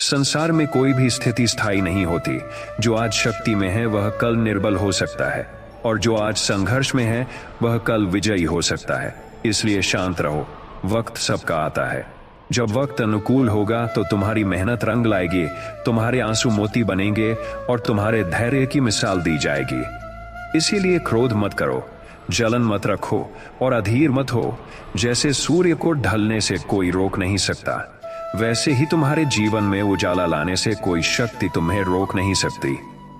संसार में कोई भी स्थिति स्थायी नहीं होती। जो आज शक्ति में है वह कल निर्बल हो सकता है, और जो आज संघर्ष में है वह कल विजयी हो सकता है। इसलिए शांत रहो, वक्त सबका आता है। जब वक्त अनुकूल होगा तो तुम्हारी मेहनत रंग लाएगी, तुम्हारे आंसू मोती बनेंगे और तुम्हारे धैर्य की मिसाल दी जाएगी। इसीलिए क्रोध मत करो, जलन मत रखो और अधीर मत हो। जैसे सूर्य को ढलने से कोई रोक नहीं सकता, वैसे ही तुम्हारे जीवन में उजाला लाने से कोई शक्ति तुम्हें रोक नहीं सकती।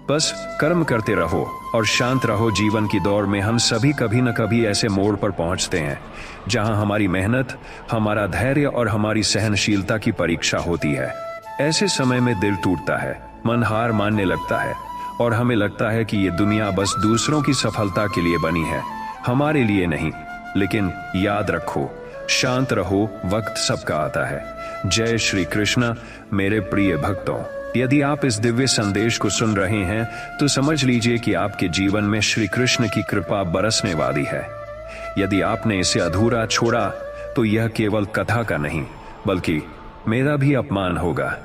बस कर्म करते रहो और शांत रहो। जीवन की दौड़ में हम सभी कभी न कभी ऐसे मोड़ पर पहुंचते हैं जहां हमारी मेहनत, हमारा धैर्य और हमारी सहनशीलता की परीक्षा होती है। ऐसे समय में दिल टूटता है, मन हार मानने लगता है और हमें लगता है कि ये दुनिया बस दूसरों की सफलता के लिए बनी है, हमारे लिए नहीं। लेकिन याद रखो, शांत रहो, वक्त सबका आता है। जय श्री कृष्ण। मेरे प्रिय भक्तों, यदि आप इस दिव्य संदेश को सुन रहे हैं तो समझ लीजिए कि आपके जीवन में श्री कृष्ण की कृपा बरसने वाली है। यदि आपने इसे अधूरा छोड़ा तो यह केवल कथा का नहीं बल्कि मेरा भी अपमान होगा।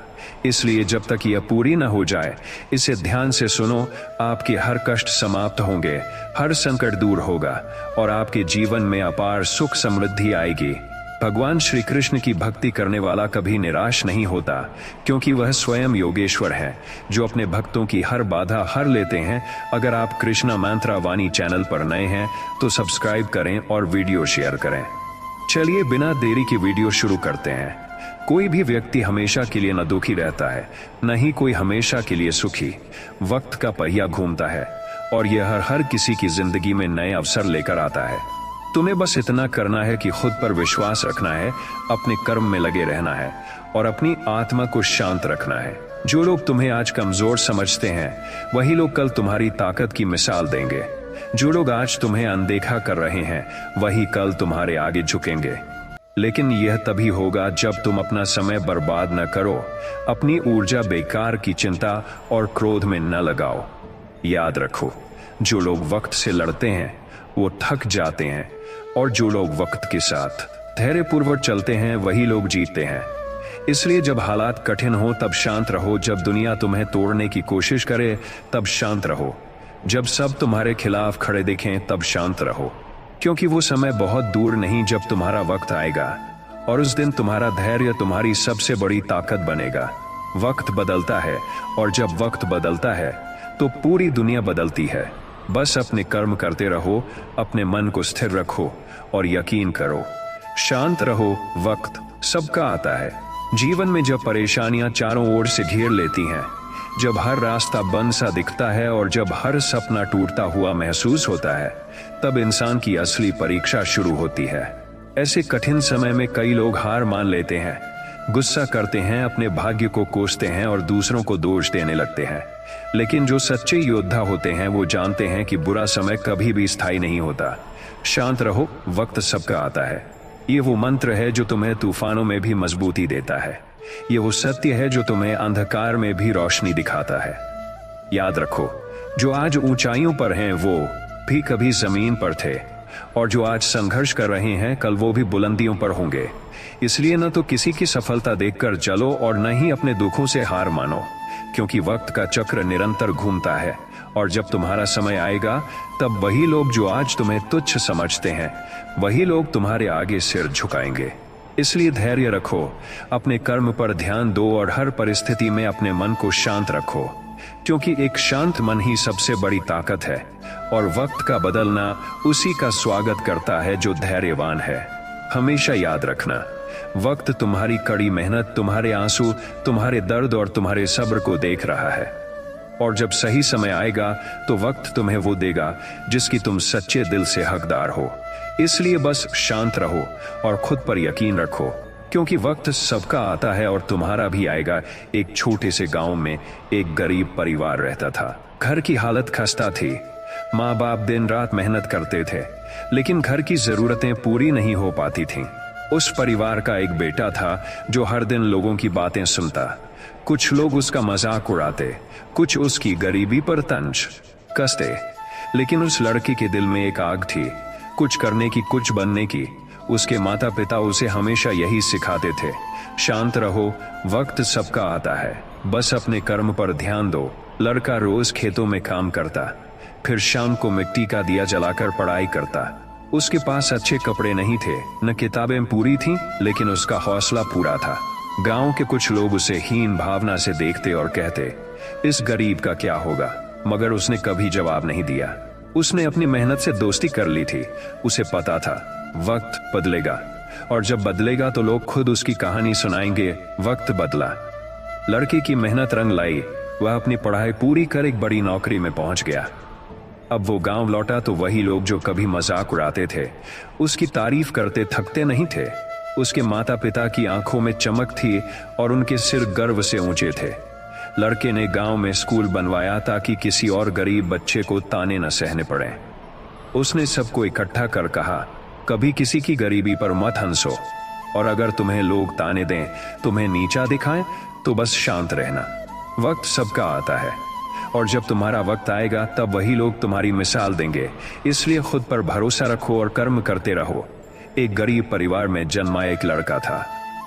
इसलिए जब तक यह पूरी न हो जाए इसे ध्यान से सुनो। आपके हर कष्ट समाप्त होंगे, हर संकट दूर होगा और आपके जीवन में अपार सुख समृद्धि आएगी। भगवान श्री कृष्ण की भक्ति करने वाला कभी निराश नहीं होता, क्योंकि वह स्वयं योगेश्वर है जो अपने भक्तों की हर बाधा हर लेते हैं। अगर आप कृष्णा मंत्रा वाणी चैनल पर नए हैं तो सब्सक्राइब करें और वीडियो शेयर करें। चलिए बिना देरी की वीडियो शुरू करते हैं। कोई भी व्यक्ति हमेशा के लिए न दुखी रहता है, न ही कोई हमेशा के लिए सुखी। वक्त का पहिया घूमता है और यह हर किसी की जिंदगी में नए अवसर लेकर आता है। तुम्हें बस इतना करना है कि खुद पर विश्वास रखना है, अपने कर्म में लगे रहना है और अपनी आत्मा को शांत रखना है। जो लोग तुम्हें आज कमजोर समझते हैं वही लोग कल तुम्हारी ताकत की मिसाल देंगे। जो लोग आज तुम्हें अनदेखा कर रहे हैं वही कल तुम्हारे आगे झुकेंगे। लेकिन यह तभी होगा जब तुम अपना समय बर्बाद न करो, अपनी ऊर्जा बेकार की चिंता और क्रोध में न लगाओ। याद रखो, जो लोग वक्त से लड़ते हैं वो थक जाते हैं और जो लोग वक्त के साथ धैर्यपूर्वक चलते हैं वही लोग जीतते हैं। इसलिए जब हालात कठिन हो तब शांत रहो, जब दुनिया तुम्हें तोड़ने की कोशिश करे तब शांत रहो, जब सब तुम्हारे खिलाफ खड़े दिखें तब शांत रहो, क्योंकि वो समय बहुत दूर नहीं जब तुम्हारा वक्त आएगा और उस दिन तुम्हारा धैर्य तुम्हारी सबसे बड़ी ताकत बनेगा। वक्त बदलता है और जब वक्त बदलता है तो पूरी दुनिया बदलती है। बस अपने कर्म करते रहो, अपने मन को स्थिर रखो और यकीन करो, शांत रहो, वक्त सबका आता है। जीवन में जब परेशानियां चारों ओर से घेर लेती हैं, जब हर रास्ता बंद सा दिखता है और जब हर सपना टूटता हुआ महसूस होता है, तब इंसान की असली परीक्षा शुरू होती है। ऐसे कठिन समय में कई लोग हार मान लेते हैं, गुस्सा करते हैं, अपने भाग्य को कोसते हैं और दूसरों को दोष देने लगते हैं। लेकिन जो सच्चे योद्धा होते हैं वो जानते हैं कि बुरा समय कभी भी स्थायी नहीं होता। शांत रहो, वक्त सबका आता है। ये वो मंत्र है जो तुम्हें तूफानों में भी मजबूती देता है। ये वो सत्य है जो तुम्हें अंधकार में भी रोशनी दिखाता है। याद रखो, जो आज ऊंचाइयों पर हैं वो भी कभी जमीन पर थे और जो आज संघर्ष कर रहे हैं कल वो भी बुलंदियों पर होंगे। इसलिए न तो किसी की सफलता देखकर चलो और न ही अपने दुखों से हार मानो, क्योंकि वक्त का चक्र निरंतर घूमता है और जब तुम्हारा समय आएगा तब वही लोग जो आज तुम्हें तुच्छ समझते हैं वही लोग तुम्हारे आगे सिर झुकाएंगे। इसलिए धैर्य रखो, अपने कर्म पर ध्यान दो और हर परिस्थिति में अपने मन को शांत रखो, क्योंकि एक शांत मन ही सबसे बड़ी ताकत है और वक्त का बदलना उसी का स्वागत करता है जो धैर्यवान है। हमेशा याद रखना, वक्त तुम्हारी कड़ी मेहनत, तुम्हारे आंसू, तुम्हारे दर्द और तुम्हारे सब्र को देख रहा है और जब सही समय आएगा तो वक्त तुम्हें वो देगा जिसकी तुम सच्चे दिल से हकदार हो। इसलिए बस शांत रहो और खुद पर यकीन रखो, क्योंकि वक्त सबका आता है और तुम्हारा भी आएगा। एक छोटे से गांव में एक गरीब परिवार रहता था। घर की हालत खस्ता थी, माँ बाप दिन रात मेहनत करते थे, लेकिन घर की जरूरतें पूरी नहीं हो पाती थीं। उस परिवार का एक बेटा था जो हर दिन लोगों की बातें सुनता। कुछ लोग उसका मजाक उड़ाते, कुछ उसकी गरीबी पर तंज कसते, लेकिन उस लड़के के दिल में एक आग थी, कुछ करने की, कुछ बनने की। उसके माता पिता उसे हमेशा यही सिखाते थे, शांत रहो, वक्त सबका आता है, बस अपने कर्म पर ध्यान दो। लड़का रोज खेतों में काम करता, फिर शाम को मिट्टी का दिया जलाकर पढ़ाई करता। उसके पास अच्छे कपड़े नहीं थे, न किताबें पूरी थीं, लेकिन उसका हौसला पूरा था। गांव के कुछ लोग उसे हीन भावना से देखते और कहते, इस गरीब का क्या होगा, मगर उसने कभी जवाब नहीं दिया। उसने अपनी मेहनत से दोस्ती कर ली थी। उसे पता था वक्त बदलेगा, और जब बदलेगा तो लोग खुद उसकी कहानी सुनाएंगे। वक्त बदला, लड़के की मेहनत रंग लाई। वह अपनी पढ़ाई पूरी कर एक बड़ी नौकरी में पहुंच गया। अब वो गांव लौटा तो वही लोग जो कभी मजाक उड़ाते थे, उसकी तारीफ करते थकते नहीं थे। उसके माता पिता की आंखों में चमक थी और उनके सिर गर्व से ऊंचे थे। लड़के ने गांव में स्कूल बनवाया ताकि किसी और गरीब बच्चे को ताने न सहने पड़े। उसने सबको इकट्ठा कर कहा, कभी किसी की गरीबी पर मत हंसो, और अगर तुम्हें लोग ताने दें, तुम्हें नीचा दिखाएं, तो बस शांत रहना। वक्त सबका आता है, और जब तुम्हारा वक्त आएगा तब वही लोग तुम्हारी मिसाल देंगे। इसलिए खुद पर भरोसा रखो और कर्म करते रहो। एक गरीब परिवार में जन्मा एक लड़का था।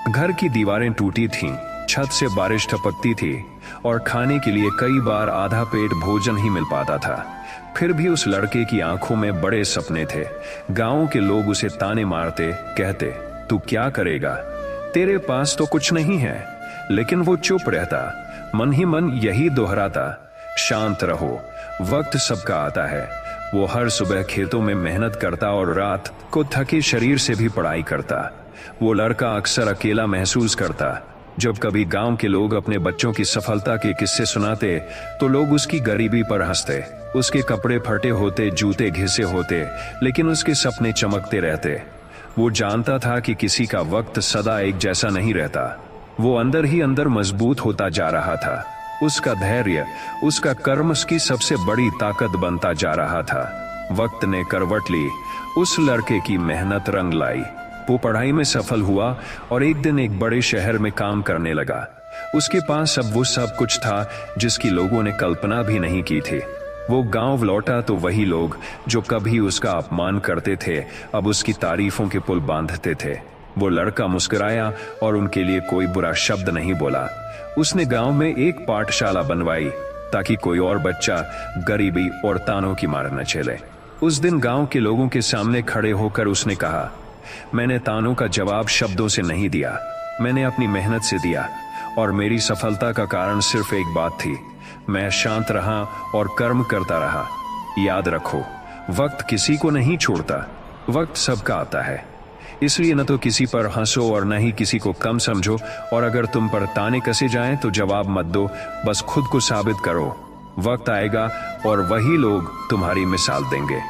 घर की दीवारें टूटी थीं, छत से बारिश टपकती थी, और खाने के लिए कई बार आधा पेट भोजन ही मिल पाता था। फिर भी उस लड़के की आंखों में बड़े सपने थे। गांव के लोग उसे ताने मारते, कहते, तू क्या करेगा, तेरे पास तो कुछ नहीं है। लेकिन वो चुप रहता, मन ही मन यही दोहराता, शांत रहो, वक्त सबका आता है। वो हर सुबह खेतों में मेहनत करता और रात को थके शरीर से भी पढ़ाई करता। वो लड़का अक्सर अकेला महसूस करता। जब कभी गांव के लोग अपने बच्चों की सफलता के किस्से सुनाते तो लोग उसकी गरीबी पर हंसते। उसके कपड़े फटे होते, जूते घिसे होते, लेकिन उसके सपने चमकते रहते। वो जानता था कि किसी का वक्त सदा एक जैसा नहीं रहता। वो अंदर ही अंदर मजबूत होता जा रहा था। उसका धैर्य, उसका कर्म उसकी सबसे बड़ी ताकत बनता जा रहा था। वक्त ने करवट ली, उस लड़के की मेहनत रंग लाई। वो पढ़ाई में सफल हुआ और एक दिन एक बड़े शहर में काम करने लगा। उसके पास अब वो सब कुछ था जिसकी लोगों ने कल्पना भी नहीं की थी। वो गांव लौटा तो वही लोग जो कभी उसका अपमान करते थे अब उसकी तारीफों के पुल बांधते थे। वो लड़का मुस्कुराया और उनके लिए कोई बुरा शब्द नहीं बोला। उसने गांव में एक पाठशाला बनवाई ताकि कोई और बच्चा गरीबी और तानों की मार न झेले। उस दिन गांव के लोगों के सामने खड़े होकर उसने कहा, मैंने तानों का जवाब शब्दों से नहीं दिया, मैंने अपनी मेहनत से दिया, और मेरी सफलता का कारण सिर्फ एक बात थी, मैं शांत रहा और कर्म करता रहा। याद रखो, वक्त किसी को नहीं छोड़ता, वक्त सबका आता है। इसलिए न तो किसी पर हंसो और न ही किसी को कम समझो, और अगर तुम पर ताने कसे जाएं तो जवाब मत दो, बस खुद को साबित करो। वक्त आएगा और वही लोग तुम्हारी मिसाल देंगे।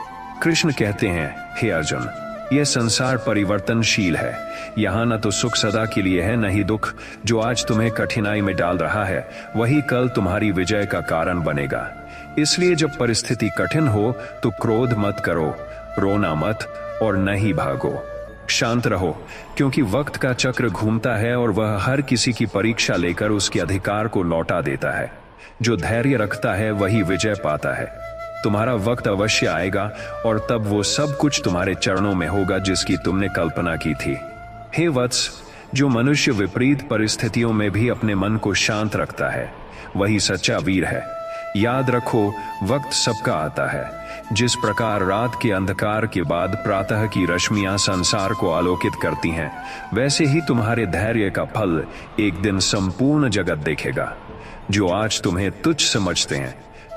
कृष्ण कहते हैं, हे अर्जुन, यह संसार परिवर्तनशील है। यहाँ न तो सुख सदा के लिए है, न ही दुख। जो आज तुम्हें कठिनाई में डाल रहा है वही कल तुम्हारी विजय का कारण बनेगा। इसलिए जब परिस्थिति कठिन हो तो क्रोध मत करो, रोना मत और न ही भागो। शांत रहो, क्योंकि वक्त का चक्र घूमता है और वह हर किसी की परीक्षा लेकर उसके अधिकार को लौटा देता है। जो धैर्य रखता है वही विजय पाता है। तुम्हारा वक्त अवश्य आएगा और तब वो सब कुछ तुम्हारे चरणों में होगा जिसकी तुमने कल्पना की थी। हे वत्स, जो मनुष्य विपरीत परिस्थितियों में भी अपने मन को शांत रखता है वही सच्चा वीर है। याद रखो, वक्त सबका आता है। जिस प्रकार रात के अंधकार के बाद प्रातः की रश्मियां संसार को आलोकित करती हैं, वैसे ही तुम्हारे धैर्य का फल एक दिन संपूर्ण जगत देखेगा। जो आज तुम्हें तुच्छ समझते हैं,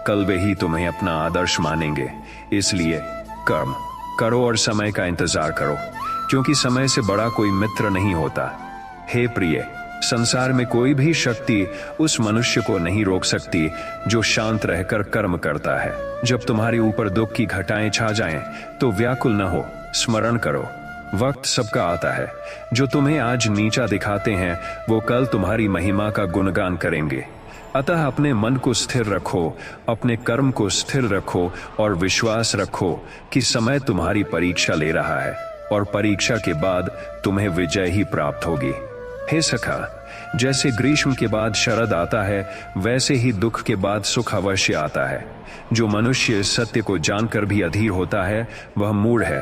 कल वे ही तुम्हें अपना आदर्श मानेंगे। इसलिए कर्म करो और समय का इंतजार करो, क्योंकि समय से बड़ा कोई मित्र नहीं होता। हे प्रिय, संसार में कोई भी शक्ति उस मनुष्य को नहीं रोक सकती जो शांत रहकर कर्म करता है। जब तुम्हारे ऊपर दुख की घटाएं छा जाएं, तो व्याकुल न हो, स्मरण करो, वक्त सबका आता है। जो तुम्हें आज नीचा दिखाते हैं वो कल तुम्हारी महिमा का गुणगान करेंगे। अतः अपने मन को स्थिर रखो, अपने कर्म को स्थिर रखो और विश्वास रखो कि समय तुम्हारी परीक्षा ले रहा है और परीक्षा के बाद तुम्हें विजय ही प्राप्त होगी। हे सखा, जैसे ग्रीष्म के बाद शरद आता है, वैसे ही दुख के बाद सुख अवश्य आता है। जो मनुष्य सत्य को जानकर भी अधीर होता है वह मूढ़ है।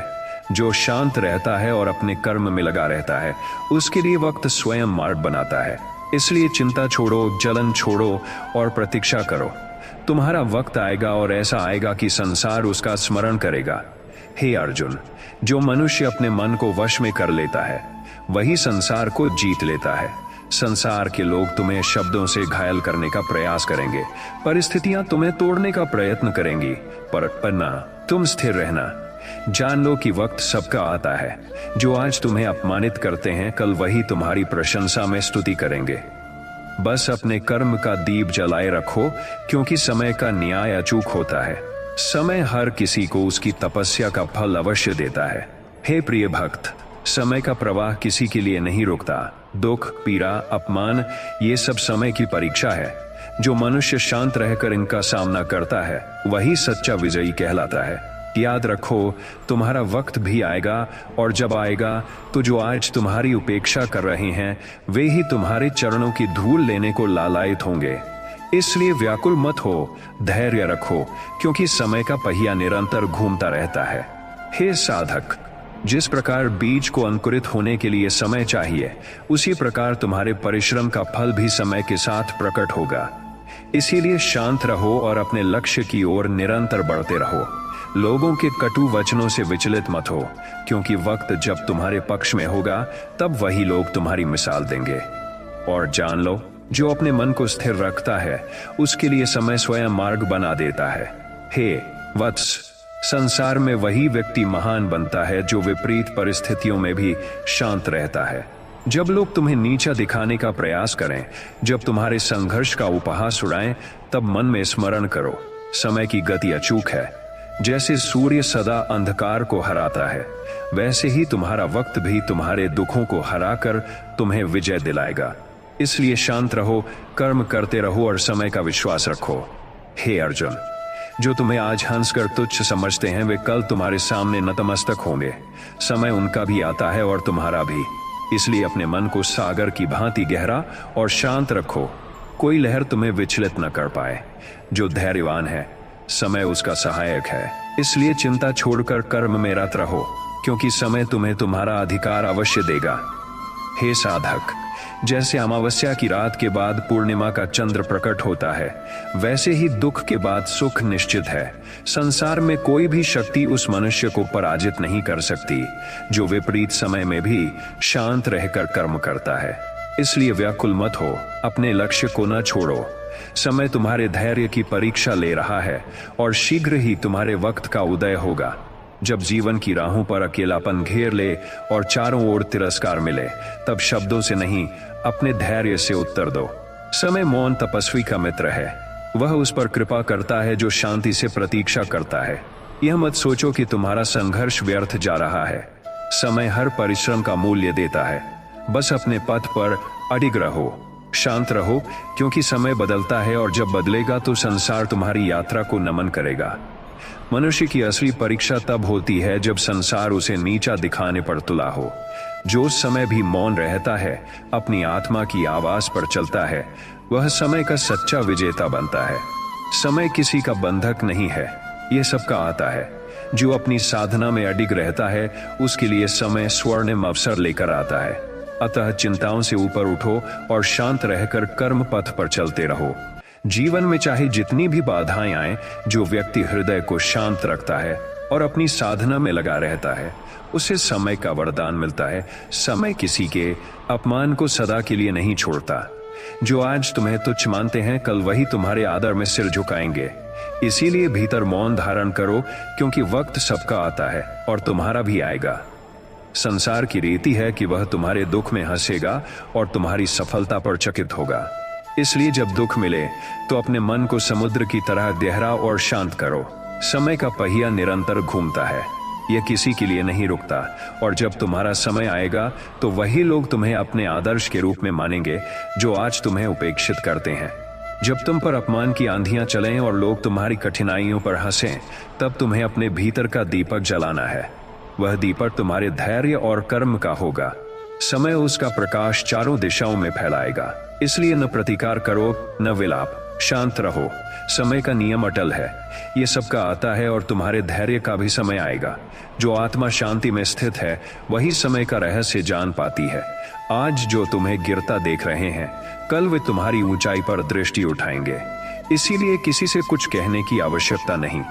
जो शांत रहता है और अपने कर्म में लगा रहता है, उसके लिए वक्त स्वयं मार्ग बनाता है। इसलिए चिंता छोड़ो, जलन छोड़ो और प्रतीक्षा करो। तुम्हारा वक्त आएगा और ऐसा आएगा कि संसार उसका स्मरण करेगा। हे अर्जुन, जो मनुष्य अपने मन को वश में कर लेता है वही संसार को जीत लेता है। संसार के लोग तुम्हें शब्दों से घायल करने का प्रयास करेंगे, परिस्थितियां तुम्हें तोड़ने का प्रयत्न करेंगी, पर ना, तुम स्थिर रहना। जान लो कि वक्त सबका आता है। जो आज तुम्हें अपमानित करते हैं, कल वही तुम्हारी प्रशंसा में स्तुति करेंगे। बस अपने कर्म का दीप जलाए रखो, क्योंकि समय का न्याय अचूक होता है। समय हर किसी को उसकी तपस्या का फल अवश्य देता है। हे प्रिय भक्त, समय का प्रवाह किसी के लिए नहीं रुकता। दुख, पीड़ा, अपमान, ये सब समय की परीक्षा है। जो मनुष्य शांत रहकर इनका सामना करता है वही सच्चा विजयी कहलाता है। याद रखो, तुम्हारा वक्त भी आएगा, और जब आएगा तो जो आज तुम्हारी उपेक्षा कर रहे हैं वे ही तुम्हारे चरणों की धूल लेने को लालायित होंगे। इसलिए व्याकुल मत हो, धैर्य रखो, क्योंकि समय का पहिया निरंतर घूमता रहता है। हे साधक, जिस प्रकार बीज को अंकुरित होने के लिए समय चाहिए, उसी प्रकार तुम्हारे परिश्रम का फल भी समय के साथ प्रकट होगा। इसीलिए शांत रहो और अपने लक्ष्य की ओर निरंतर बढ़ते रहो। लोगों के कटु वचनों से विचलित मत हो, क्योंकि वक्त जब तुम्हारे पक्ष में होगा तब वही लोग तुम्हारी मिसाल देंगे। और जान लो, जो अपने मन को स्थिर रखता है उसके लिए समय स्वयं मार्ग बना देता है। हे वत्स, संसार में वही व्यक्ति महान बनता है जो विपरीत परिस्थितियों में भी शांत रहता है। जब लोग तुम्हें नीचा दिखाने का प्रयास करें, जब तुम्हारे संघर्ष का उपहास उड़ाएं, तब मन में स्मरण करो, समय की गति अचूक है। जैसे सूर्य सदा अंधकार को हराता है, वैसे ही तुम्हारा वक्त भी तुम्हारे दुखों को हराकर तुम्हें विजय दिलाएगा। इसलिए शांत रहो, कर्म करते रहो और समय का विश्वास रखो। हे अर्जुन, जो तुम्हें आज हंसकर तुच्छ समझते हैं वे कल तुम्हारे सामने नतमस्तक होंगे। समय उनका भी आता है और तुम्हारा भी। इसलिए अपने मन को सागर की भांति गहरा और शांत रखो, कोई लहर तुम्हें विचलित न कर पाए। जो धैर्यवान है, समय उसका सहायक है। इसलिए चिंता छोड़कर कर्म में रत रहो, क्योंकि समय तुम्हें तुम्हारा अधिकार अवश्य देगा। हे साधक, जैसे अमावस्या की रात के बाद पूर्णिमा का चंद्र प्रकट होता है, वैसे ही दुख के बाद सुख निश्चित है। संसार में कोई भी शक्ति उस मनुष्य को पराजित नहीं कर सकती जो विपरीत समय में भी शांत रहकर कर्म करता है। इसलिए व्याकुल मत हो, अपने लक्ष्य को न छोड़ो। समय तुम्हारे धैर्य की परीक्षा ले रहा है और शीघ्र ही तुम्हारे वक्त का उदय होगा। जब जीवन की राहों पर अकेलापन घेर ले और चारों ओर तिरस्कार मिले, तब शब्दों से नहीं, अपने धैर्य से उत्तर दो। समय मौन तपस्वी का मित्र है, वह उस पर कृपा करता है जो शांति से प्रतीक्षा करता है। यह मत सोचो कि तुम्हारा संघर्ष व्यर्थ जा रहा है। समय हर परिश्रम का मूल्य देता है। बस अपने पथ पर अडिग रहो, शांत रहो, क्योंकि समय बदलता है और जब बदलेगा तो संसार तुम्हारी यात्रा को नमन करेगा। मनुष्य की असली परीक्षा तब होती है जब संसार उसे नीचा दिखाने पर तुला हो। जो समय भी मौन रहता है, अपनी आत्मा की आवाज पर चलता है, वह समय का सच्चा विजेता बनता है। समय किसी का बंधक नहीं है, यह सबका आता है। जो अपनी साधना में अडिग रहता है उसके लिए समय स्वर्णिम अवसर लेकर आता है। अतः चिंताओं से ऊपर उठो और शांत रहकर कर्म पथ पर चलते रहो। जीवन में चाहे जितनी भी बाधाएं आए, जो व्यक्ति हृदय को शांत रखता है और अपनी साधना में लगा रहता है, उसे समय का वरदान मिलता है। समय किसी के अपमान को सदा के लिए नहीं छोड़ता। जो आज तुम्हें तुच्छ मानते हैं, कल वही तुम्हारे आदर में सिर झुकाएंगे। इसीलिए भीतर मौन धारण करो, क्योंकि वक्त सबका आता है और तुम्हारा भी आएगा। संसार की रीति है कि वह तुम्हारे दुख में हंसेगा और तुम्हारी सफलता पर चकित होगा। इसलिए जब दुख मिले तो अपने मन को समुद्र की तरह गहरा और शांत करो। समय का पहिया निरंतर घूमता है, यह किसी के लिए नहीं रुकता। और जब तुम्हारा समय आएगा तो वही लोग तुम्हें अपने आदर्श के रूप में मानेंगे जो आज तुम्हें उपेक्षित करते हैं। जब तुम पर अपमान की आंधियां चलें और लोग तुम्हारी कठिनाइयों पर हंसें, तब तुम्हें अपने भीतर का दीपक जलाना है। वह दीपक तुम्हारे धैर्य और कर्म का होगा। समय उसका प्रकाश चारों दिशाओं में फैलाएगा। इसलिए न प्रतिकार करो, न विलाप, शांत रहो, समय का नियम अटल है। ये सबका आता है और तुम्हारे धैर्य का भी समय आएगा। जो आत्मा शांति में स्थित है वही समय का रहस्य जान पाती है। आज जो तुम्हें गिरता देख रहे हैं, कल वे तुम्हारी ऊंचाई पर दृष्टि उठाएंगे। इसीलिए किसी से कुछ कहने की आवश्यकता नहीं।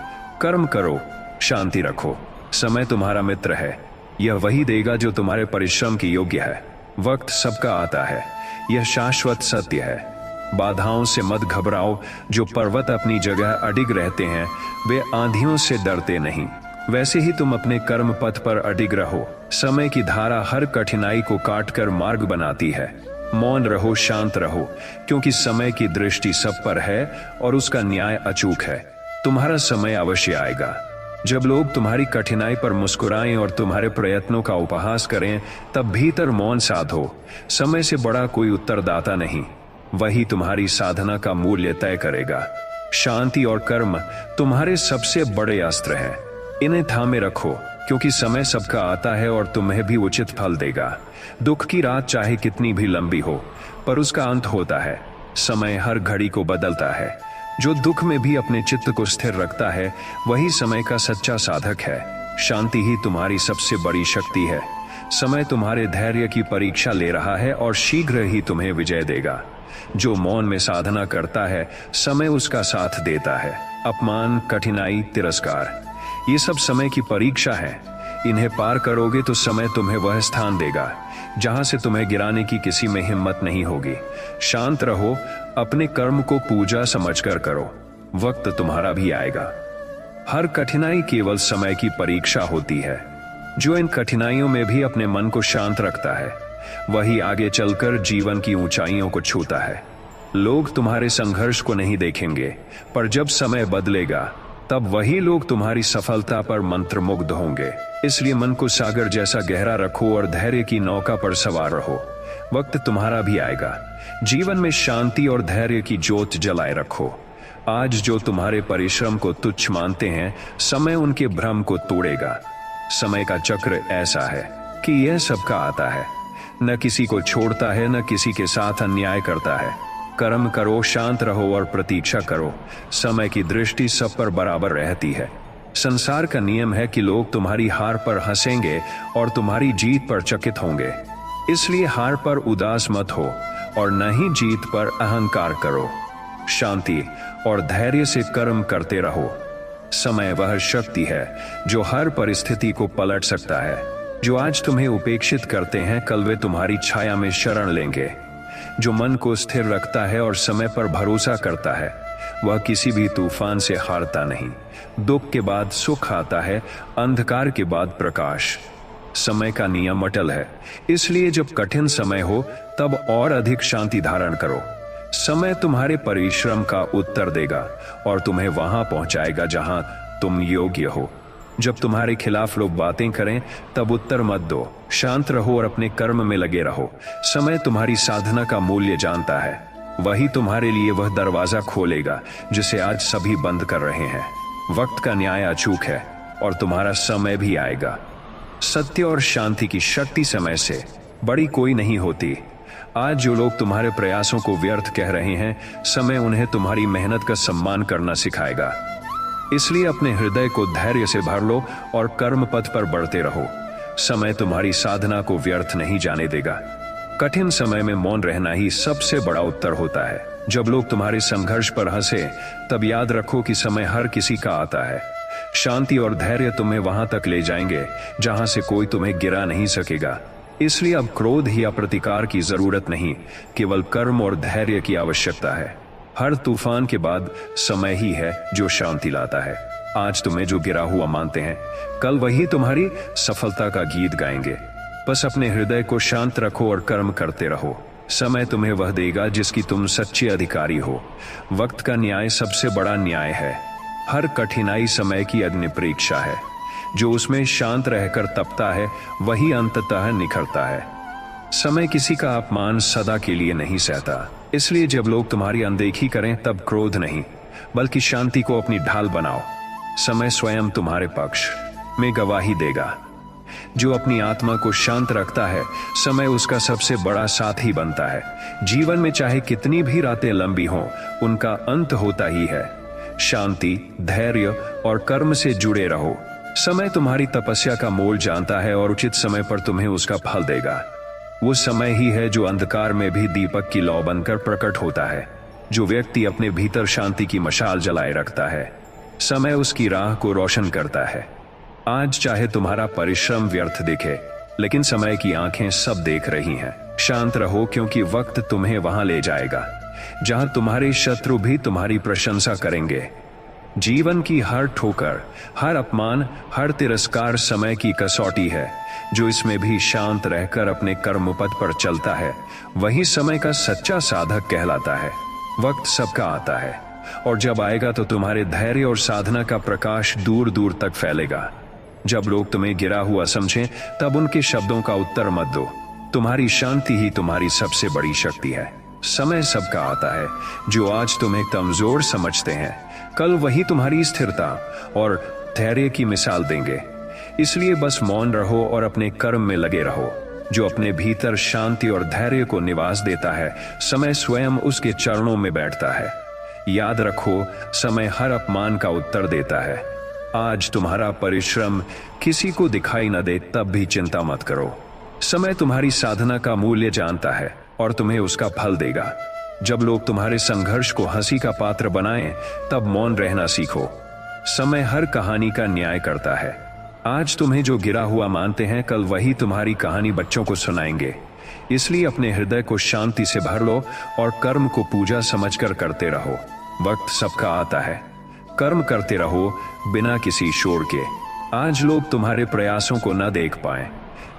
कर्म करो, शांति रखो। समय तुम्हारा मित्र है, यह वही देगा जो तुम्हारे परिश्रम के योग्य है। वक्त सबका आता है, यह शाश्वत सत्य है। बाधाओं से मत घबराओ। जो पर्वत अपनी जगह अडिग रहते हैं वे आंधियों से डरते नहीं। वैसे ही तुम अपने कर्म पथ पर अडिग रहो। समय की धारा हर कठिनाई को काटकर मार्ग बनाती है। मौन रहो, शांत रहो, क्योंकि समय की दृष्टि सब पर है और उसका न्याय अचूक है। तुम्हारा समय अवश्य आएगा। जब लोग तुम्हारी कठिनाई पर मुस्कुराएं और तुम्हारे प्रयत्नों का उपहास करें, तब भीतर मौन साधो। समय से बड़ा कोई उत्तरदाता नहीं, वही तुम्हारी साधना का मूल्य तय करेगा। शांति और कर्म तुम्हारे सबसे बड़े अस्त्र हैं। इन्हें थामे रखो, क्योंकि समय सबका आता है और तुम्हें भी उचित फल देगा। दुख की रात चाहे कितनी भी लंबी हो, पर उसका अंत होता है। समय हर घड़ी को बदलता है। जो दुख में भी अपने चित्त को स्थिर रखता है वही समय का सच्चा साधक है। शांति ही तुम्हारी सबसे बड़ी शक्ति है। समय तुम्हारे धैर्य की परीक्षा ले रहा है और शीघ्र ही तुम्हें विजय देगा। जो मौन में साधना करता है, समय उसका साथ देता है। अपमान, कठिनाई, तिरस्कार, ये सब समय की परीक्षा है। इन्हें पार करोगे तो समय तुम्हें वह स्थान देगा जहां से तुम्हें गिराने की किसी में हिम्मत नहीं होगी। शांत रहो, अपने कर्म को पूजा समझकर करो। वक्त तुम्हारा भी आएगा। हर कठिनाई केवल समय की परीक्षा होती है। जो इन कठिनाइयों में भी अपने मन को शांत रखता है वही आगे चलकर जीवन की ऊंचाइयों को छूता है। लोग तुम्हारे संघर्ष को नहीं देखेंगे, पर जब समय बदलेगा तब वही लोग तुम्हारी सफलता पर मंत्रमुग्ध होंगे। इसलिए मन को सागर जैसा गहरा रखो और धैर्य की नौका पर सवार रहो। वक्त तुम्हारा भी आएगा। जीवन में शांति और धैर्य की ज्योत जलाए रखो। आज जो तुम्हारे परिश्रम को तुच्छ मानते हैं, समय उनके भ्रम को तोड़ेगा। समय का चक्र ऐसा है कि यह सबका आता है, न किसी को छोड़ता है, न किसी के साथ अन्याय करता है। कर्म करो, शांत रहो और प्रतीक्षा करो। समय की दृष्टि सब पर बराबर रहती है। संसार का नियम है कि लोग तुम्हारी हार पर हंसेंगे और तुम्हारी जीत पर चकित होंगे। इसलिए हार पर उदास मत हो और न ही जीत पर अहंकार करो। शांति और धैर्य से कर्म करते रहो। समय वह शक्ति है जो हर परिस्थिति को पलट सकता है। जो आज तुम्हें उपेक्षित करते हैं, कल वे तुम्हारी छाया में शरण लेंगे। जो मन को स्थिर रखता है और समय पर भरोसा करता है, वह किसी भी तूफान से हारता नहीं। दुख के बाद सुख आता है, अंधकार के बाद प्रकाश। समय का नियम अटल है, इसलिए जब कठिन समय हो तब और अधिक शांति धारण करो। समय तुम्हारे परिश्रम का उत्तर देगा और तुम्हें वहां पहुंचाएगा जहां तुम योग्य हो। जब तुम्हारे खिलाफ लोग बातें करें तब उत्तर मत दो। शांत रहो और अपने कर्म में लगे रहो। समय तुम्हारी साधना का मूल्य जानता है, वही तुम्हारे लिए वह दरवाजा खोलेगा जिसे आज सभी बंद कर रहे हैं। वक्त का न्याय अचूक है और तुम्हारा समय भी आएगा। सत्य और शांति की शक्ति समय से बड़ी कोई नहीं होती। आज जो लोग तुम्हारे प्रयासों को व्यर्थ कह रहे हैं, समय उन्हें तुम्हारी मेहनत का सम्मान करना सिखाएगा। इसलिए अपने हृदय को धैर्य से भर लो और कर्म पथ पर बढ़ते रहो। समय तुम्हारी साधना को व्यर्थ नहीं जाने देगा। कठिन समय में मौन रहना ही सबसे बड़ा उत्तर होता है। जब लोग तुम्हारे संघर्ष पर हंसे, तब याद रखो कि समय हर किसी का आता है। शांति और धैर्य तुम्हें वहां तक ले जाएंगे जहां से कोई तुम्हें गिरा नहीं सकेगा। इसलिए अब क्रोध या प्रतिकार की जरूरत नहीं, केवल कर्म और धैर्य की आवश्यकता है। हर तूफान के बाद समय ही है जो शांति लाता है। आज तुम्हें जो गिरा हुआ मानते हैं, कल वही तुम्हारी सफलता का गीत गाएंगे। बस अपने हृदय को शांत रखो और कर्म करते रहो। समय तुम्हें वह देगा जिसकी तुम सच्चे अधिकारी हो। वक्त का न्याय सबसे बड़ा न्याय है। हर कठिनाई समय की अग्नि परीक्षा है। जो उसमें शांत रहकर तपता है वही अंततः निखरता है। समय किसी का अपमान सदा के लिए नहीं सहता। इसलिए जब लोग तुम्हारी अनदेखी करें तब क्रोध नहीं, बल्कि शांति को अपनी ढाल बनाओ। समय स्वयं तुम्हारे पक्ष में गवाही देगा। जो अपनी आत्मा को शांत रखता है, समय उसका सबसे बड़ा साथी बनता है। जीवन में चाहे कितनी भी रातें लंबी हों, उनका अंत होता ही है। शांति, धैर्य और कर्म से जुड़े रहो। समय तुम्हारी तपस्या का मोल जानता है और उचित समय पर तुम्हें उसका फल देगा। वो समय ही है जो अंधकार में भी दीपक की लौ बनकर प्रकट होता है। जो व्यक्ति अपने भीतर शांति की मशाल जलाए रखता है, समय उसकी राह को रोशन करता है। आज चाहे तुम्हारा परिश्रम व्यर्थ दिखे, लेकिन समय की आंखें सब देख रही हैं। शांत रहो, क्योंकि वक्त तुम्हें वहां ले जाएगा जहां तुम्हारे शत्रु भी तुम्हारी प्रशंसा करेंगे। जीवन की हर ठोकर, हर अपमान, हर तिरस्कार समय की कसौटी है। जो इसमें भी शांत रहकर अपने कर्म पथ पर चलता है, वही समय का सच्चा साधक कहलाता है। वक्त सबका आता है, और जब आएगा तो तुम्हारे धैर्य और साधना का प्रकाश दूर दूर तक फैलेगा। जब लोग तुम्हें गिरा हुआ समझें, तब उनके शब्दों का उत्तर मत दो। तुम्हारी शांति ही तुम्हारी सबसे बड़ी शक्ति है। समय सबका आता है। जो आज तुम्हें कमजोर समझते हैं, कल वही तुम्हारी स्थिरता और धैर्य की मिसाल देंगे। इसलिए बस मौन रहो और अपने कर्म में लगे रहो। जो अपने भीतर शांति और धैर्य को निवास देता है, समय स्वयं उसके चरणों में बैठता है। याद रखो, समय हर अपमान का उत्तर देता है। आज तुम्हारा परिश्रम किसी को दिखाई न दे, तब भी चिंता मत करो। समय तुम्हारी साधना का मूल्य जानता है और तुम्हें उसका फल देगा। जब लोग तुम्हारे संघर्ष को हंसी का पात्र बनाएं, तब मौन रहना सीखो। समय हर कहानी का न्याय करता है। आज तुम्हें जो गिरा हुआ मानते हैं, कल वही तुम्हारी कहानी बच्चों को सुनाएंगे। इसलिए अपने हृदय को शांति से भर लो और कर्म को पूजा समझकर करते रहो। वक्त सबका आता है। कर्म करते रहो बिना किसी शोर के। आज लोग तुम्हारे प्रयासों को न देख पाए,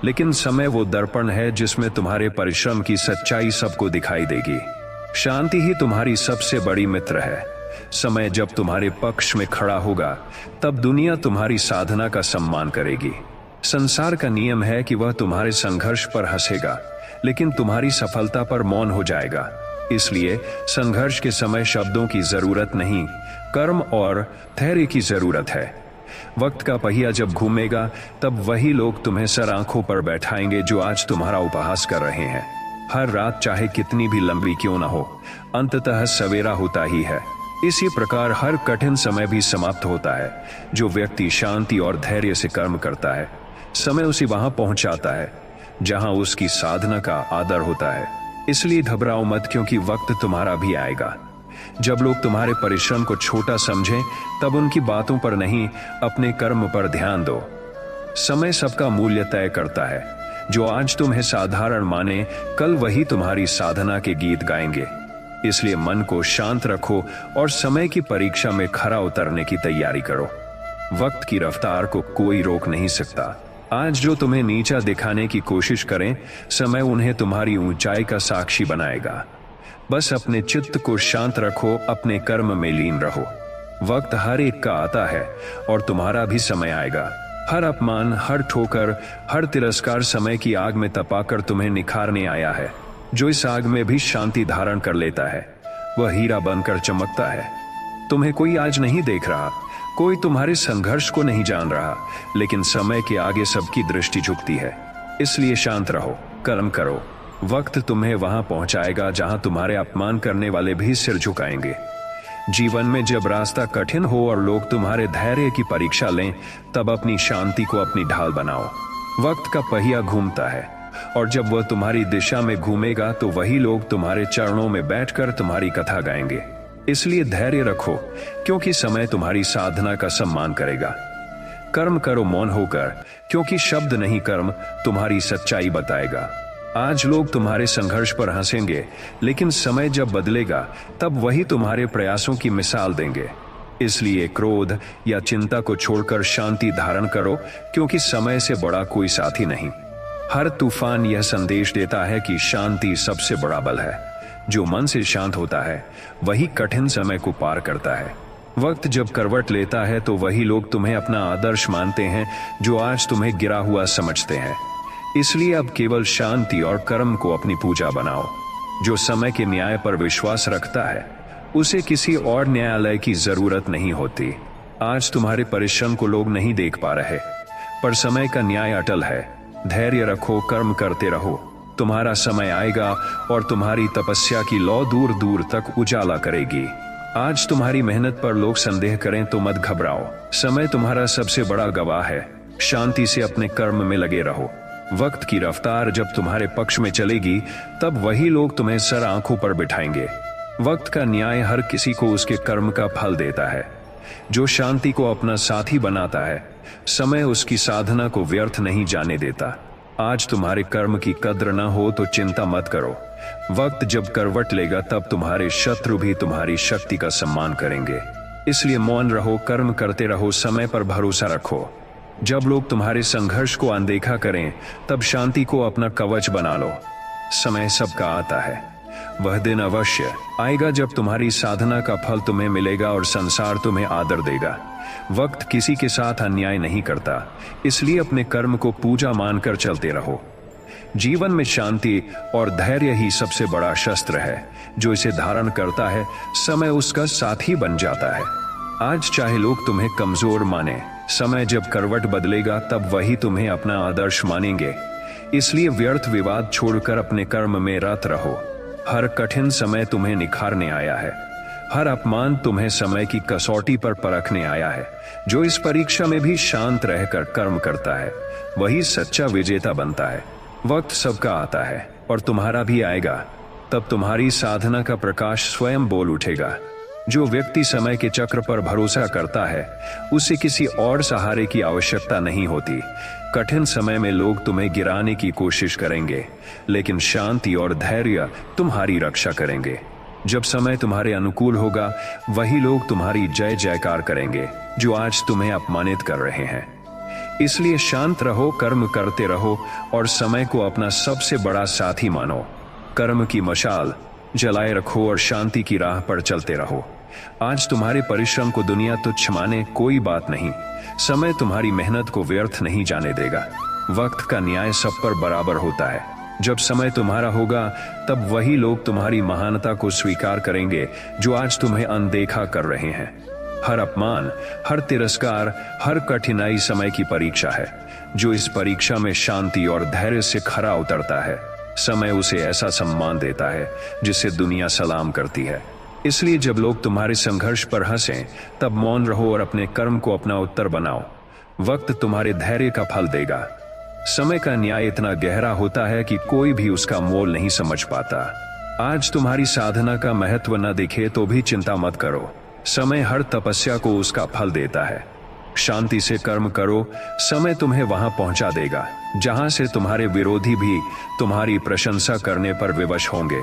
लेकिन समय वो दर्पण है जिसमें तुम्हारे परिश्रम की सच्चाई सबको दिखाई देगी। शांति ही तुम्हारी सबसे बड़ी मित्र है। समय जब तुम्हारे पक्ष में खड़ा होगा, तब दुनिया तुम्हारी साधना का सम्मान करेगी। संसार का नियम है कि वह तुम्हारे संघर्ष पर हंसेगा, लेकिन तुम्हारी सफलता पर मौन हो जाएगा। इसलिए संघर्ष के समय शब्दों की जरूरत नहीं, कर्म और धैर्य की जरूरत है। वक्त का पहिया जब घूमेगा, तब वही लोग तुम्हें सर आंखों पर बैठाएंगे जो आज तुम्हारा उपहास कर रहे हैं। हर रात चाहे कितनी भी लंबी क्यों ना हो, अंततः सवेरा होता ही है। इसी प्रकार हर कठिन समय भी समाप्त होता है। जो व्यक्ति शांति और धैर्य से कर्म करता है, समय उसे वहां पहुंचाता है जहां उसकी साधना का आदर होता है। इसलिए घबराओ मत, क्योंकि वक्त तुम्हारा भी आएगा। जब लोग तुम्हारे परिश्रम को छोटा समझें, तब उनकी बातों पर नहीं, अपने कर्म पर ध्यान दो। समय सबका मूल्य तय करता है। जो आज तुम्हें साधारण माने, कल वही तुम्हारी साधना के गीत गाएंगे। इसलिए मन को शांत रखो और समय की परीक्षा में खरा उतरने की तैयारी करो। वक्त की रफ्तार को कोई रोक नहीं सकता। आज जो तुम्हें नीचा दिखाने की कोशिश करें, समय उन्हें तुम्हारी ऊंचाई का साक्षी बनाएगा। बस अपने चित्त को शांत रखो, अपने कर्म में लीन रहो। वक्त हर एक का आता है और तुम्हारा भी समय आएगा। हर अपमान, हर ठोकर, हर तिरस्कार समय की आग में तपाकर तुम्हें निखारने आया है। जो इस आग में भी शांति धारण कर लेता है, वह हीरा बनकर चमकता है। तुम्हें कोई आज नहीं देख रहा, कोई तुम्हारे संघर्ष को नहीं जान रहा, लेकिन समय के आगे सबकी दृष्टि झुकती है। इसलिए शांत रहो, कर्म करो। वक्त तुम्हें वहां पहुंचाएगा जहां तुम्हारे अपमान करने वाले भी सिर झुकाएंगे। जीवन में जब रास्ता कठिन हो और लोग तुम्हारे धैर्य की परीक्षा लें, तब अपनी शांति को अपनी ढाल बनाओ। वक्त का पहिया घूमता है, और जब वह तुम्हारी दिशा में घूमेगा, तो वही लोग तुम्हारे चरणों में बैठकर तुम्हारी कथा गाएंगे। इसलिए धैर्य रखो, क्योंकि समय तुम्हारी साधना का सम्मान करेगा। कर्म करो मौन होकर, क्योंकि शब्द नहीं कर्म तुम्हारी सच्चाई बताएगा। आज लोग तुम्हारे संघर्ष पर हंसेंगे, लेकिन समय जब बदलेगा, तब वही तुम्हारे प्रयासों की मिसाल देंगे। इसलिए क्रोध या चिंता को छोड़कर शांति धारण करो, क्योंकि समय से बड़ा कोई साथी नहीं। हर तूफान यह संदेश देता है कि शांति सबसे बड़ा बल है। जो मन से शांत होता है, वही कठिन समय को पार करता है। वक्त जब करवट लेता है, तो वही लोग तुम्हें अपना आदर्श मानते हैं जो आज तुम्हें गिरा हुआ समझते हैं। इसलिए अब केवल शांति और कर्म को अपनी पूजा बनाओ। जो समय के न्याय पर विश्वास रखता है, उसे किसी और न्यायालय की जरूरत नहीं होती। आज तुम्हारे परिश्रम को लोग नहीं देख पा रहे, पर समय का न्याय अटल है। धैर्य रखो, कर्म करते रहो। तुम्हारा समय आएगा और तुम्हारी तपस्या की लौ दूर दूर तक उजाला करेगी। आज तुम्हारी मेहनत पर लोग संदेह करें तो मत घबराओ। समय तुम्हारा सबसे बड़ा गवाह है। शांति से अपने कर्म में लगे रहो। वक्त की रफ्तार जब तुम्हारे पक्ष में चलेगी तब वही लोग तुम्हें सर आंखों पर बिठाएंगे। वक्त का न्याय हर किसी को उसके कर्म का फल देता है। जो शांति को अपना साथी बनाता है, समय उसकी साधना को व्यर्थ नहीं जाने देता। आज तुम्हारे कर्म की कद्र न हो तो चिंता मत करो। वक्त जब करवट लेगा तब तुम्हारे शत्रु भी तुम्हारी शक्ति का सम्मान करेंगे। इसलिए मौन रहो, कर्म करते रहो, समय पर भरोसा रखो। जब लोग तुम्हारे संघर्ष को अनदेखा करें तब शांति को अपना कवच बना लो। समय सबका आता है। वह दिन अवश्य आएगा जब तुम्हारी साधना का फल तुम्हें मिलेगा और संसार तुम्हें आदर देगा। वक्त किसी के साथ अन्याय नहीं करता, इसलिए अपने कर्म को पूजा मानकर चलते रहो। जीवन में शांति और धैर्य ही सबसे बड़ा शस्त्र है। जो इसे धारण करता है, समय उसका साथी बन जाता है। आज चाहे लोग तुम्हें कमजोर माने, समय जब करवट बदलेगा तब वही तुम्हें अपना आदर्श मानेंगे। इसलिए व्यर्थ विवाद छोड़कर अपने कर्म में रत रहो। हर कठिन समय तुम्हें निखारने आया है। हर अपमान तुम्हें समय की कसौटी पर परखने आया है। जो इस परीक्षा में भी शांत रहकर कर्म करता है, वही सच्चा विजेता बनता है। वक्त सबका आता है और तुम्हारा भी आएगा। तब तुम्हारी साधना का प्रकाश स्वयं बोल उठेगा। जो व्यक्ति समय के चक्र पर भरोसा करता है, उसे किसी और सहारे की आवश्यकता नहीं होती। कठिन समय में लोग तुम्हें गिराने की कोशिश करेंगे, लेकिन शांति और धैर्य तुम्हारी रक्षा करेंगे। जब समय तुम्हारे अनुकूल होगा, वही लोग तुम्हारी जय जयकार करेंगे जो आज तुम्हें अपमानित कर रहे हैं। इसलिए शांत रहो, कर्म करते रहो और समय को अपना सबसे बड़ा साथी मानो। कर्म की मशाल जलाए रखो और शांति की राह पर चलते रहो। आज तुम्हारे परिश्रम को दुनिया तुच्छ माने कोई बात नहीं। समय तुम्हारी मेहनत को व्यर्थ नहीं जाने देगा। वक्त का न्याय सब पर बराबर होता है। जब समय तुम्हारा होगा तब वही लोग तुम्हारी महानता को स्वीकार करेंगे जो आज तुम्हें अनदेखा कर रहे हैं। हर अपमान, हर तिरस्कार, हर कठिनाई समय की परीक्षा है। जो इस परीक्षा में शांति और धैर्य से खरा उतरता है, समय उसे ऐसा सम्मान देता है जिसे दुनिया सलाम करती है। इसलिए जब लोग तुम्हारे संघर्ष पर हंसें तब मौन रहो और अपने कर्म को अपना उत्तर बनाओ। वक्त तुम्हारे धैर्य का फल देगा। समय का न्याय इतना गहरा होता है कि कोई भी उसका मोल नहीं समझ पाता। आज तुम्हारी साधना का महत्व न दिखे तो भी चिंता मत करो। समय हर तपस्या को उसका फल देता है। शांति से कर्म करो, समय तुम्हें वहां पहुंचा देगा जहां से तुम्हारे विरोधी भी तुम्हारी प्रशंसा करने पर विवश होंगे।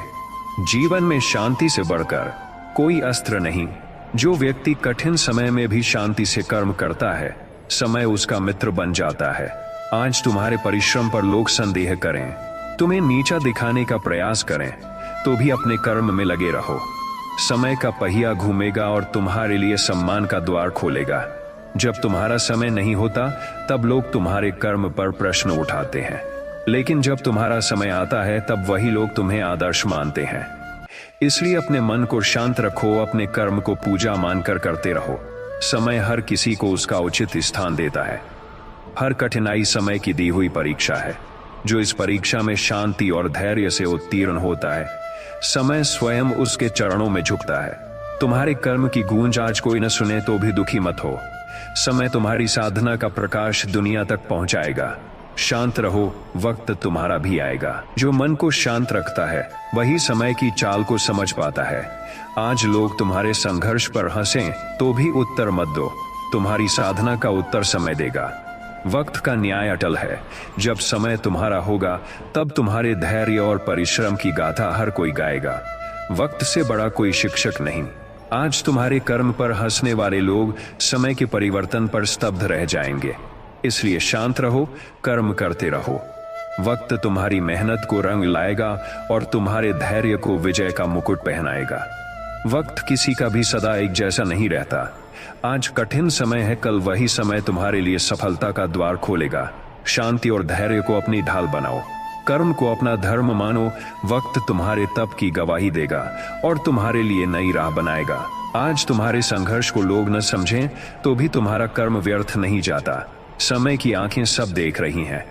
जीवन में शांति से बढ़कर कोई अस्त्र नहीं। जो व्यक्ति कठिन समय में भी शांति से कर्म करता है, समय उसका मित्र बन जाता है। आज तुम्हारे परिश्रम पर लोग संदेह करें, तुम्हें नीचा दिखाने का प्रयास करें, तो भी अपने कर्म में लगे रहो। समय का पहिया घूमेगा और तुम्हारे लिए सम्मान का द्वार खोलेगा। जब तुम्हारा समय नहीं होता तब लोग तुम्हारे कर्म पर प्रश्न उठाते हैं, लेकिन जब तुम्हारा समय आता है तब वही लोग तुम्हें आदर्श मानते हैं। इसलिए अपने मन को शांत रखो, अपने कर्म को पूजा मानकर करते रहो। समय हर किसी को उसका उचित स्थान देता है। हर कठिनाई समय की दी हुई परीक्षा है। जो इस परीक्षा में शांति और धैर्य से उत्तीर्ण होता है, समय स्वयं उसके चरणों में झुकता है। तुम्हारे कर्म की गूंज आज कोई न सुने तो भी दुखी मत हो। समय तुम्हारी साधना का प्रकाश दुनिया तक पहुंचाएगा। शांत रहो, वक्त तुम्हारा भी आएगा। जो मन को शांत रखता है वही समय की चाल को समझ पाता है। आज लोग तुम्हारे संघर्ष पर हंसें तो भी उत्तर मत दो। तुम्हारी साधना का उत्तर समय देगा। वक्त का न्याय अटल है। जब समय तुम्हारा होगा तब तुम्हारे धैर्य और परिश्रम की गाथा हर कोई गाएगा। वक्त से बड़ा कोई शिक्षक नहीं। आज तुम्हारे कर्म पर हंसने वाले लोग समय के परिवर्तन पर स्तब्ध रह जाएंगे। इसलिए शांत रहो, कर्म करते रहो। वक्त तुम्हारी मेहनत को रंग लाएगा और तुम्हारे धैर्य को विजय का मुकुट पहनाएगा। वक्त किसी का भी सदा एक जैसा नहीं रहता। आज कठिन समय है, कल वही समय तुम्हारे लिए सफलता का द्वार खोलेगा। शांति और धैर्य को अपनी ढाल बनाओ, कर्म को अपना धर्म मानो। वक्त तुम्हारे तप की गवाही देगा और तुम्हारे लिए नई राह बनाएगा। आज तुम्हारे संघर्ष को लोग न समझें तो भी तुम्हारा कर्म व्यर्थ नहीं जाता। समय की आंखें सब देख रही हैं।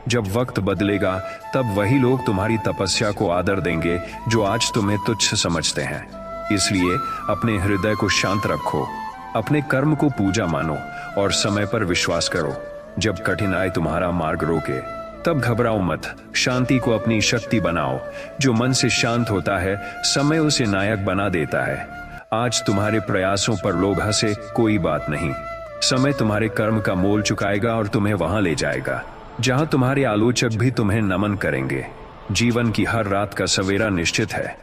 जब वक्त बदलेगा तब वही लोग तुम्हारी तपस्या को आदर देंगे जो आज तुम्हें तुच्छ समझते हैं। इसलिए अपने हृदय को शांत रखो, अपने कर्म को पूजा मानो और समय पर विश्वास करो। जब कठिनाई तुम्हारा मार्ग रोके तब घबराओ मत, शांति को अपनी शक्ति बनाओ। जो मन से शांत होता है समय उसे नायक बना देता है। आज तुम्हारे प्रयासों पर लोग हंसे कोई बात नहीं, समय तुम्हारे कर्म का मोल चुकाएगा और तुम्हें वहां ले जाएगा जहां तुम्हारे आलोचक भी तुम्हें नमन करेंगे। जीवन की हर रात का सवेरा निश्चित है।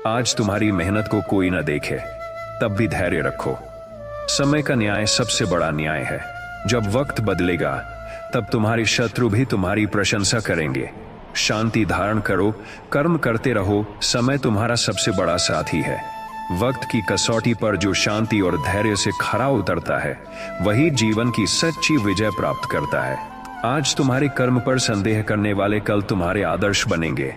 आज तुम्हारी मेहनत को कोई न देखे तब भी धैर्य रखो। समय का न्याय सबसे बड़ा न्याय है। जब वक्त बदलेगा तब तुम्हारे शत्रु भी तुम्हारी प्रशंसा करेंगे। शांति धारण करो, कर्म करते रहो, समय तुम्हारा सबसे बड़ा साथी है। वक्त की कसौटी पर जो शांति और धैर्य से खरा उतरता है वही जीवन की सच्ची विजय प्राप्त करता है। आज तुम्हारे कर्म पर संदेह करने वाले कल तुम्हारे आदर्श बनेंगे।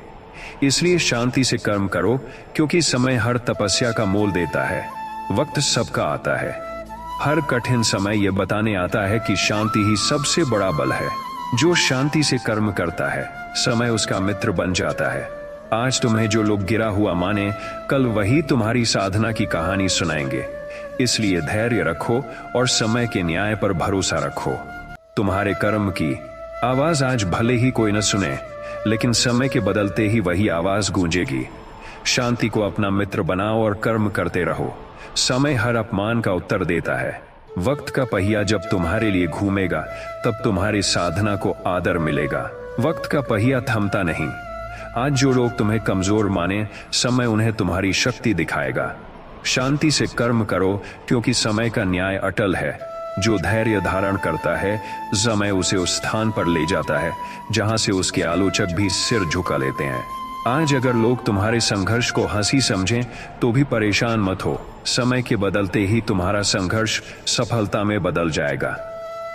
इसलिए शांति से कर्म करो, क्योंकि समय हर तपस्या का मोल देता है। वक्त सबका आता है। हर कठिन समय यह बताने आता है कि शांति ही सबसे बड़ा बल है। जो शांति से कर्म करता है समय उसका मित्र बन जाता है। आज तुम्हें जो लोग गिरा हुआ माने कल वही तुम्हारी साधना की कहानी सुनाएंगे। इसलिए धैर्य रखो और समय के न्याय पर भरोसा रखो। तुम्हारे कर्म की आवाज आज भले ही कोई न सुने, लेकिन समय के बदलते ही वही आवाज गूंजेगी। शांति को अपना मित्र बनाओ और कर्म करते रहो। समय हर अपमान का उत्तर देता है। वक्त का पहिया जब तुम्हारे लिए घूमेगा तब तुम्हारी साधना को आदर मिलेगा। वक्त का पहिया थमता नहीं। आज जो लोग तुम्हें कमजोर माने समय उन्हें तुम्हारी शक्ति दिखाएगा। शांति से कर्म करो, क्योंकि समय का न्याय अटल है। जो धैर्य धारण करता है समय उसे उस स्थान पर ले जाता है जहां से उसके आलोचक भी सिर झुका लेते हैं। आज अगर लोग तुम्हारे संघर्ष को हंसी समझें तो भी परेशान मत हो। समय के बदलते ही तुम्हारा संघर्ष सफलता में बदल जाएगा।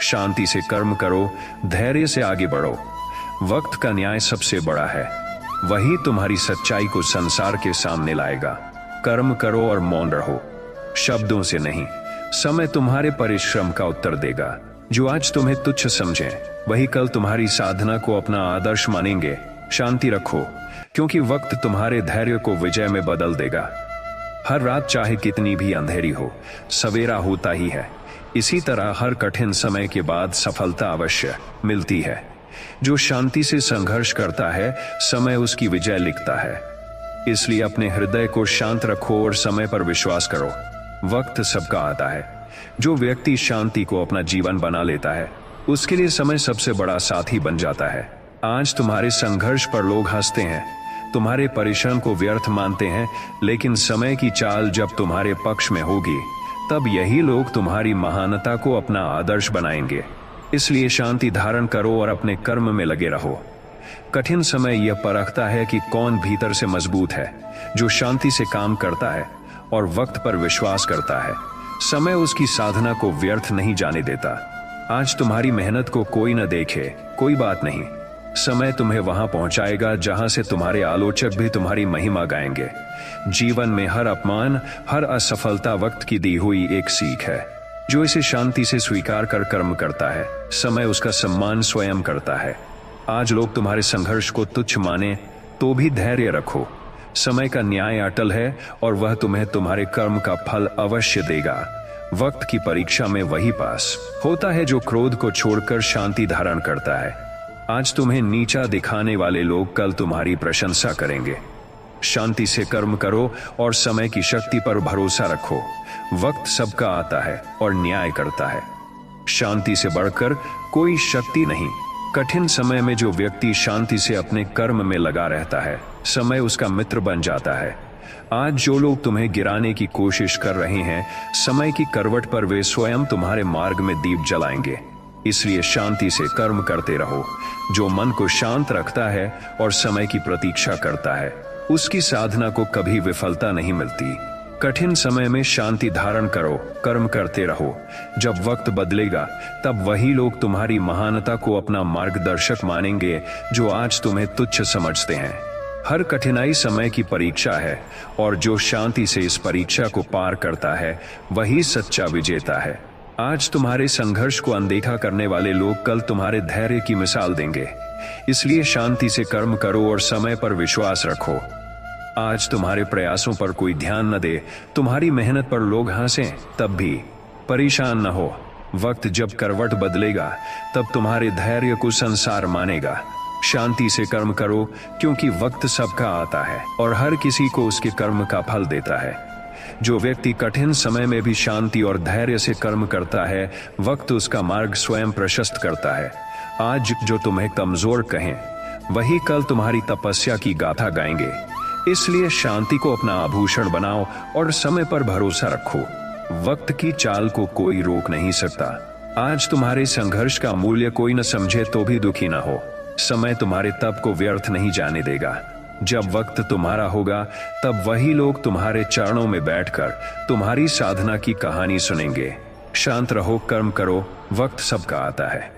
शांति से कर्म करो, धैर्य से आगे बढ़ो। वक्त का न्याय सबसे बड़ा है। वही तुम्हारी सच्चाई को संसार के सामने लाएगा। कर्म करो और मौन रहो, शब्दों से नहीं। समय तुम्हारे परिश्रम का उत्तर देगा। जो आज तुम्हें तुच्छ समझे वही कल तुम्हारी साधना को अपना आदर्श मानेंगे। शांति रखो, क्योंकि वक्त तुम्हारे धैर्य को विजय में बदल देगा। हर रात चाहे कितनी भी अंधेरी हो, सवेरा होता ही है। इसी तरह हर कठिन समय के बाद सफलता अवश्य मिलती है। जो शांति से संघर्ष करता है समय उसकी विजय लिखता है। इसलिए अपने हृदय को शांत रखो और समय पर विश्वास करो। वक्त सबका आता है। जो व्यक्ति शांति को अपना जीवन बना लेता है उसके लिए समय सबसे बड़ा साथी बन जाता है। आज तुम्हारे संघर्ष पर लोग हंसते हैं, तुम्हारे परिश्रम को व्यर्थ मानते हैं, लेकिन समय की चाल जब तुम्हारे पक्ष में होगी तब यही लोग तुम्हारी महानता को अपना आदर्श बनाएंगे। इसलिए शांति धारण करो और अपने कर्म में लगे रहो। कठिन समय यह परखता है कि कौन भीतर से मजबूत है। जो शांति से काम करता है और वक्त पर विश्वास करता है समय उसकी साधना को व्यर्थ नहीं जाने देता। आज तुम्हारी मेहनत को कोई न देखे कोई बात नहीं, समय तुम्हें वहां पहुंचाएगा जहां से तुम्हारे आलोचक भी तुम्हारी महिमा गाएंगे। जीवन में हर अपमान, हर असफलता वक्त की दी हुई एक सीख है। जो इसे शांति से स्वीकार कर कर्म करता है समय उसका सम्मान स्वयं करता है। आज लोग तुम्हारे संघर्ष को तुच्छ माने तो भी धैर्य रखो। समय का न्याय अटल है और वह तुम्हें तुम्हारे कर्म का फल अवश्य देगा। वक्त की परीक्षा में वही पास होता है जो क्रोध को छोड़कर शांति धारण करता है। आज तुम्हें नीचा दिखाने वाले लोग कल तुम्हारी प्रशंसा करेंगे। शांति से कर्म करो और समय की शक्ति पर भरोसा रखो। वक्त सबका आता है और न्याय करता है। शांति से बढ़कर कोई शक्ति नहीं। कठिन समय में जो व्यक्ति शांति से अपने कर्म में लगा रहता है समय उसका मित्र बन जाता है। आज जो लोग तुम्हें गिराने की कोशिश कर रहे हैं समय की करवट पर वे स्वयं तुम्हारे मार्ग में दीप जलाएंगे। इसलिए शांति से कर्म करते रहो। जो मन को शांत रखता है और समय की प्रतीक्षा करता है उसकी साधना को कभी विफलता नहीं मिलती। कठिन समय में शांति धारण करो, कर्म करते रहो। जब वक्त बदलेगा तब वही लोग तुम्हारी महानता को अपना मार्गदर्शक मानेंगे जो आज तुम्हें तुच्छ समझते हैं। हर कठिनाई समय की परीक्षा है और जो शांति से इस परीक्षा को पार करता है वही सच्चा विजेता है। आज तुम्हारे संघर्ष को अनदेखा करने वाले लोग कल तुम्हारे धैर्य की मिसाल देंगे। इसलिए शांति से कर्म करो और समय पर विश्वास रखो। आज तुम्हारे प्रयासों पर कोई ध्यान न दे, तुम्हारी मेहनत पर लोग हंसें, तब भी परेशान न हो। वक्त जब करवट बदलेगा तब तुम्हारे धैर्य को संसार मानेगा। शांति से कर्म करो, क्योंकि वक्त सबका आता है और हर किसी को उसके कर्म का फल देता है। जो व्यक्ति कठिन समय में भी शांति और धैर्य से कर्म करता है, वक्त उसका मार्ग स्वयं प्रशस्त करता है। आज जो तुम्हें कमजोर कहें, वही कल तुम्हारी तपस्या की गाथा गाएंगे। इसलिए शांति को अपना आभूषण बनाओ और समय पर भरोसा रखो। वक्त की चाल को कोई रोक नहीं सकता। आज तुम्हारे संघर्ष का मूल्य कोई न समझे तो भी दुखी न हो। समय तुम्हारे तप को व्यर्थ नहीं जाने देगा। जब वक्त तुम्हारा होगा तब वही लोग तुम्हारे चरणों में बैठकर तुम्हारी साधना की कहानी सुनेंगे। शांत रहो, कर्म करो, वक्त सबका आता है।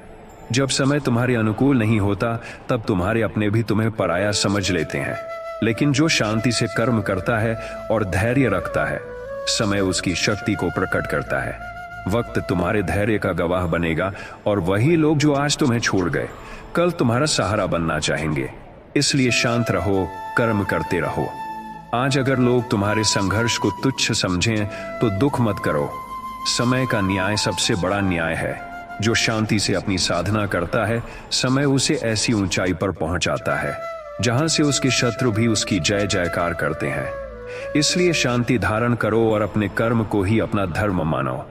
जब समय तुम्हारे अनुकूल नहीं होता तब तुम्हारे अपने भी तुम्हें पराया समझ लेते हैं, लेकिन जो शांति से कर्म करता है और धैर्य रखता है, समय उसकी शक्ति को प्रकट करता है। वक्त तुम्हारे धैर्य का गवाह बनेगा और वही लोग जो आज तुम्हें छोड़ गए, कल तुम्हारा सहारा बनना चाहेंगे। इसलिए शांत रहो, कर्म करते रहो। आज अगर लोग तुम्हारे संघर्ष को तुच्छ समझें तो दुख मत करो। समय का न्याय सबसे बड़ा न्याय है। जो शांति से अपनी साधना करता है, समय उसे ऐसी ऊंचाई पर पहुंचाता है जहां से उसके शत्रु भी उसकी जय जयकार करते हैं। इसलिए शांति धारण करो और अपने कर्म को ही अपना धर्म मानो।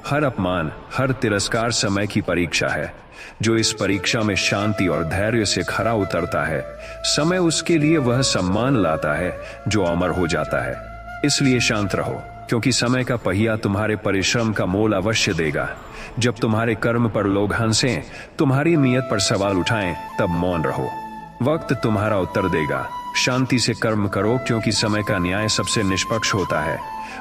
हर अपमान, हर तिरस्कार समय की परीक्षा है। जो इस परीक्षा में शांति और धैर्य से खरा उतरता है, समय उसके लिए वह सम्मान लाता है जो अमर हो जाता है। इसलिए शांत रहो, क्योंकि समय का पहिया तुम्हारे परिश्रम का मोल अवश्य देगा। जब तुम्हारे कर्म पर लोग हंसें, तुम्हारी नीयत पर सवाल उठाएं, तब मौन रहो। वक्त तुम्हारा उत्तर देगा। शांति से कर्म करो, क्योंकि समय का न्याय सबसे निष्पक्ष होता है।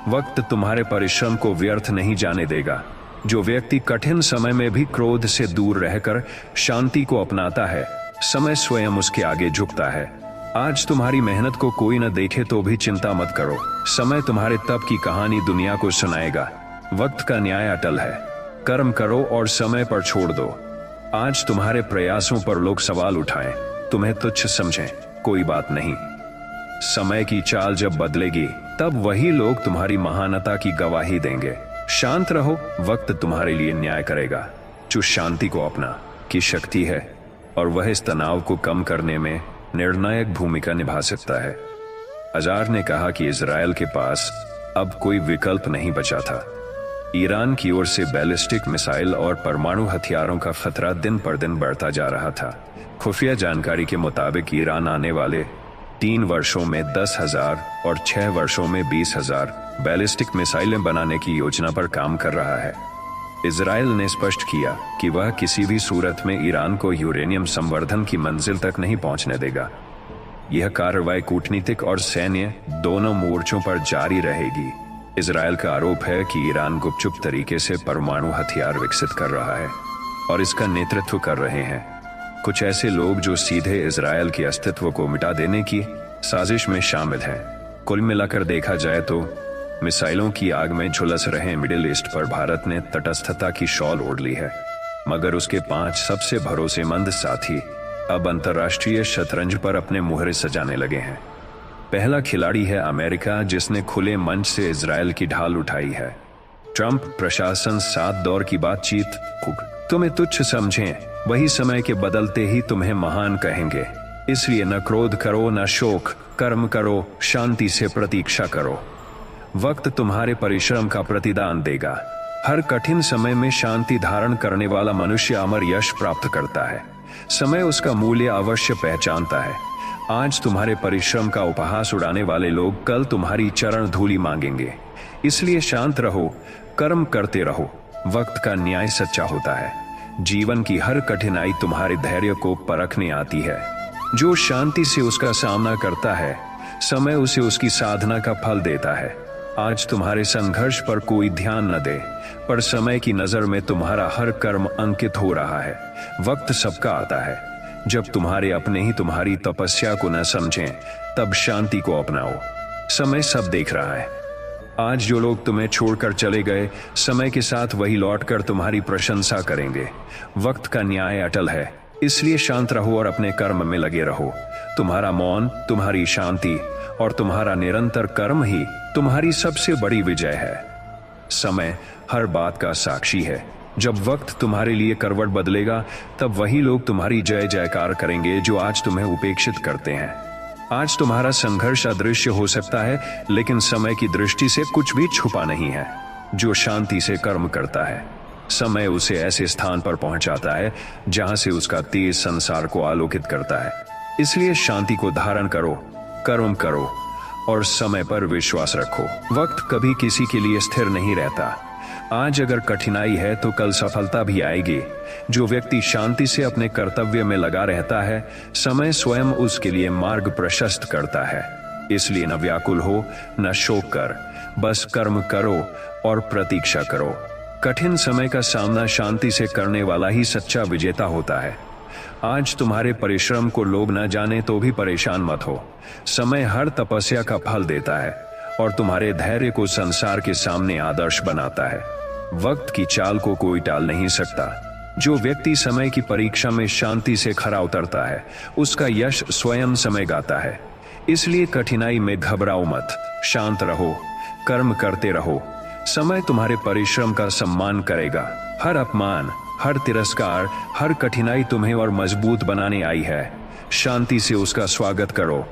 वक्त तुम्हारे परिश्रम को व्यर्थ नहीं जाने देगा। जो व्यक्ति कठिन समय में भी क्रोध से दूर रहकर शांति को अपनाता है, समय स्वयं उसके आगे झुकता है। आज तुम्हारी मेहनत को कोई न देखे तो भी चिंता मत करो। समय तुम्हारे तप की कहानी दुनिया को सुनाएगा। वक्त का न्याय अटल है। कर्म करो और समय पर छोड़ दो। आज तुम्हारे प्रयासों पर लोग सवाल उठाएं, तुम्हें तुच्छ समझें, कोई बात नहीं। समय की चाल जब बदलेगी तब वही लोग तुम्हारी महानता की गवाही देंगे। शांत रहो, वक्त तुम्हारे लिए न्याय करेगा। जो शांति को अपना की शक्ति है और वह इस तनाव को कम करने में निर्णायक भूमिका निभा सकता है। अजार ने कहा कि इजराइल के पास अब कोई विकल्प नहीं बचा था। ईरान की ओर से बैलिस्टिक मिसाइल और परमाणु हथियारों का खतरा दिन पर दिन बढ़ता जा रहा था। खुफिया जानकारी के मुताबिक ईरान आने वाले 3 वर्षों में 10,000 और 6 वर्षों में 20,000 बैलिस्टिक मिसाइलें बनाने की योजना पर काम कर रहा है। इजराइल ने स्पष्ट किया कि वह किसी भी सूरत में ईरान को यूरेनियम संवर्धन की मंजिल तक नहीं पहुंचने देगा। यह कार्रवाई कूटनीतिक और सैन्य दोनों मोर्चों पर जारी रहेगी। इजराइल का आरोप है कि ईरान गुपचुप तरीके से परमाणु हथियार विकसित कर रहा है और इसका नेतृत्व कर रहे हैं कुछ ऐसे लोग जो सीधे इजराइल के अस्तित्व को मिटा देने की साजिश में शामिल हैं। कुल मिलाकर देखा जाए तो मिसाइलों की आग में झुलस रहे मिडिल ईस्ट पर भारत ने तटस्थता की शॉल ओढ़ ली है, मगर उसके 5 सबसे भरोसेमंद साथी अब अंतर्राष्ट्रीय शतरंज पर अपने मुहरे सजाने लगे हैं। पहला खिलाड़ी है अमेरिका, जिसने खुले मंच से इजराइल की ढाल उठाई है। ट्रंप प्रशासन 7 दौर की बातचीत तुम्हें तुच्छ समझें, वही समय के बदलते ही तुम्हें महान कहेंगे। इसलिए न क्रोध करो, न शोक, कर्म करो, शांति से प्रतीक्षा करो। वक्त तुम्हारे परिश्रम का प्रतिदान देगा। हर कठिन समय में शांति धारण करने वाला मनुष्य अमर यश प्राप्त करता है। समय उसका मूल्य अवश्य पहचानता है। आज तुम्हारे परिश्रम का उपहास उड़ाने वाले लोग कल तुम्हारी चरण धूलि मांगेंगे। इसलिए शांत रहो, कर्म करते रहो। वक्त का न्याय सच्चा होता है। जीवन की हर कठिनाई तुम्हारे धैर्य को परखने आती है। जो शांति से उसका सामना करता है, समय उसे उसकी साधना का फल देता है। आज तुम्हारे संघर्ष पर कोई ध्यान न दे, पर समय की नजर में तुम्हारा हर कर्म अंकित हो रहा है। वक्त सबका आता है। जब तुम्हारे अपने ही तुम्हारी तपस्या को न समझें, तब शांति को अपनाओ। समय सब देख रहा है। आज जो लोग तुम्हें छोड़कर चले गए, समय के साथ वही लौटकर तुम्हारी प्रशंसा करेंगे। वक्त का न्याय अटल है, इसलिए शांत रहो और अपने कर्म में लगे रहो। तुम्हारा मौन, तुम्हारी शांति और तुम्हारा निरंतर कर्म ही तुम्हारी सबसे बड़ी विजय है। समय हर बात का साक्षी है। जब वक्त तुम्हारे लिए करवट बदलेगा, तब वही लोग तुम्हारी जय जयकार करेंगे जो आज तुम्हें उपेक्षित करते हैं। आज तुम्हारा संघर्ष अदृश्य हो सकता है, लेकिन समय की दृष्टि से कुछ भी छुपा नहीं है। जो शांति से कर्म करता है, समय उसे ऐसे स्थान पर पहुंचाता है जहां से उसका तेज संसार को आलोकित करता है। इसलिए शांति को धारण करो, कर्म करो और समय पर विश्वास रखो। वक्त कभी किसी के लिए स्थिर नहीं रहता। आज अगर कठिनाई है तो कल सफलता भी आएगी। जो व्यक्ति शांति से अपने कर्तव्य में लगा रहता है, समय स्वयं उसके लिए मार्ग प्रशस्त करता है। इसलिए न व्याकुल हो, न शोक कर, बस कर्म करो और प्रतीक्षा करो। कठिन समय का सामना शांति से करने वाला ही सच्चा विजेता होता है। आज तुम्हारे परिश्रम को लोग न जाने तो भी परेशान मत हो। समय हर तपस्या का फल देता है और तुम्हारे धैर्य को संसार के सामने आदर्श बनाता है। वक्त की चाल को कोई टाल नहीं सकता। जो व्यक्ति समय की परीक्षा में शांति से खरा उतरता है, उसका यश स्वयं समय गाता है। इसलिए कठिनाई में घबराओ मत, शांत रहो, कर्म करते रहो। समय तुम्हारे परिश्रम का सम्मान करेगा। हर अपमान, हर तिरस्कार, हर कठिनाई तुम्हें और मजबूत बनाने आई है। शांति से उसका स्वागत करो।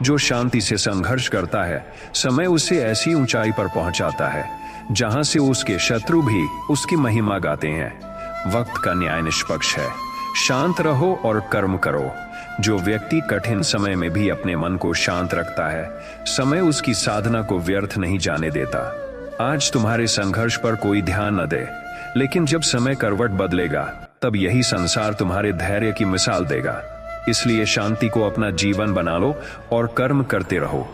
जो शांति से संघर्ष करता है, समय उसे ऐसी ऊंचाई पर पहुंचाता है जहां से उसके शत्रु भी उसकी महिमा गाते हैं। वक्त का न्याय निष्पक्ष है। शांत रहो और कर्म करो। जो व्यक्ति कठिन समय में भी अपने मन को शांत रखता है, समय उसकी साधना को व्यर्थ नहीं जाने देता। आज तुम्हारे संघर्ष पर कोई ध्यान न दे, लेकिन जब समय करवट बदलेगा, तब यही संसार तुम्हारे धैर्य की मिसाल देगा। इसलिए शांति को अपना जीवन बना लो और कर्म करते रहो।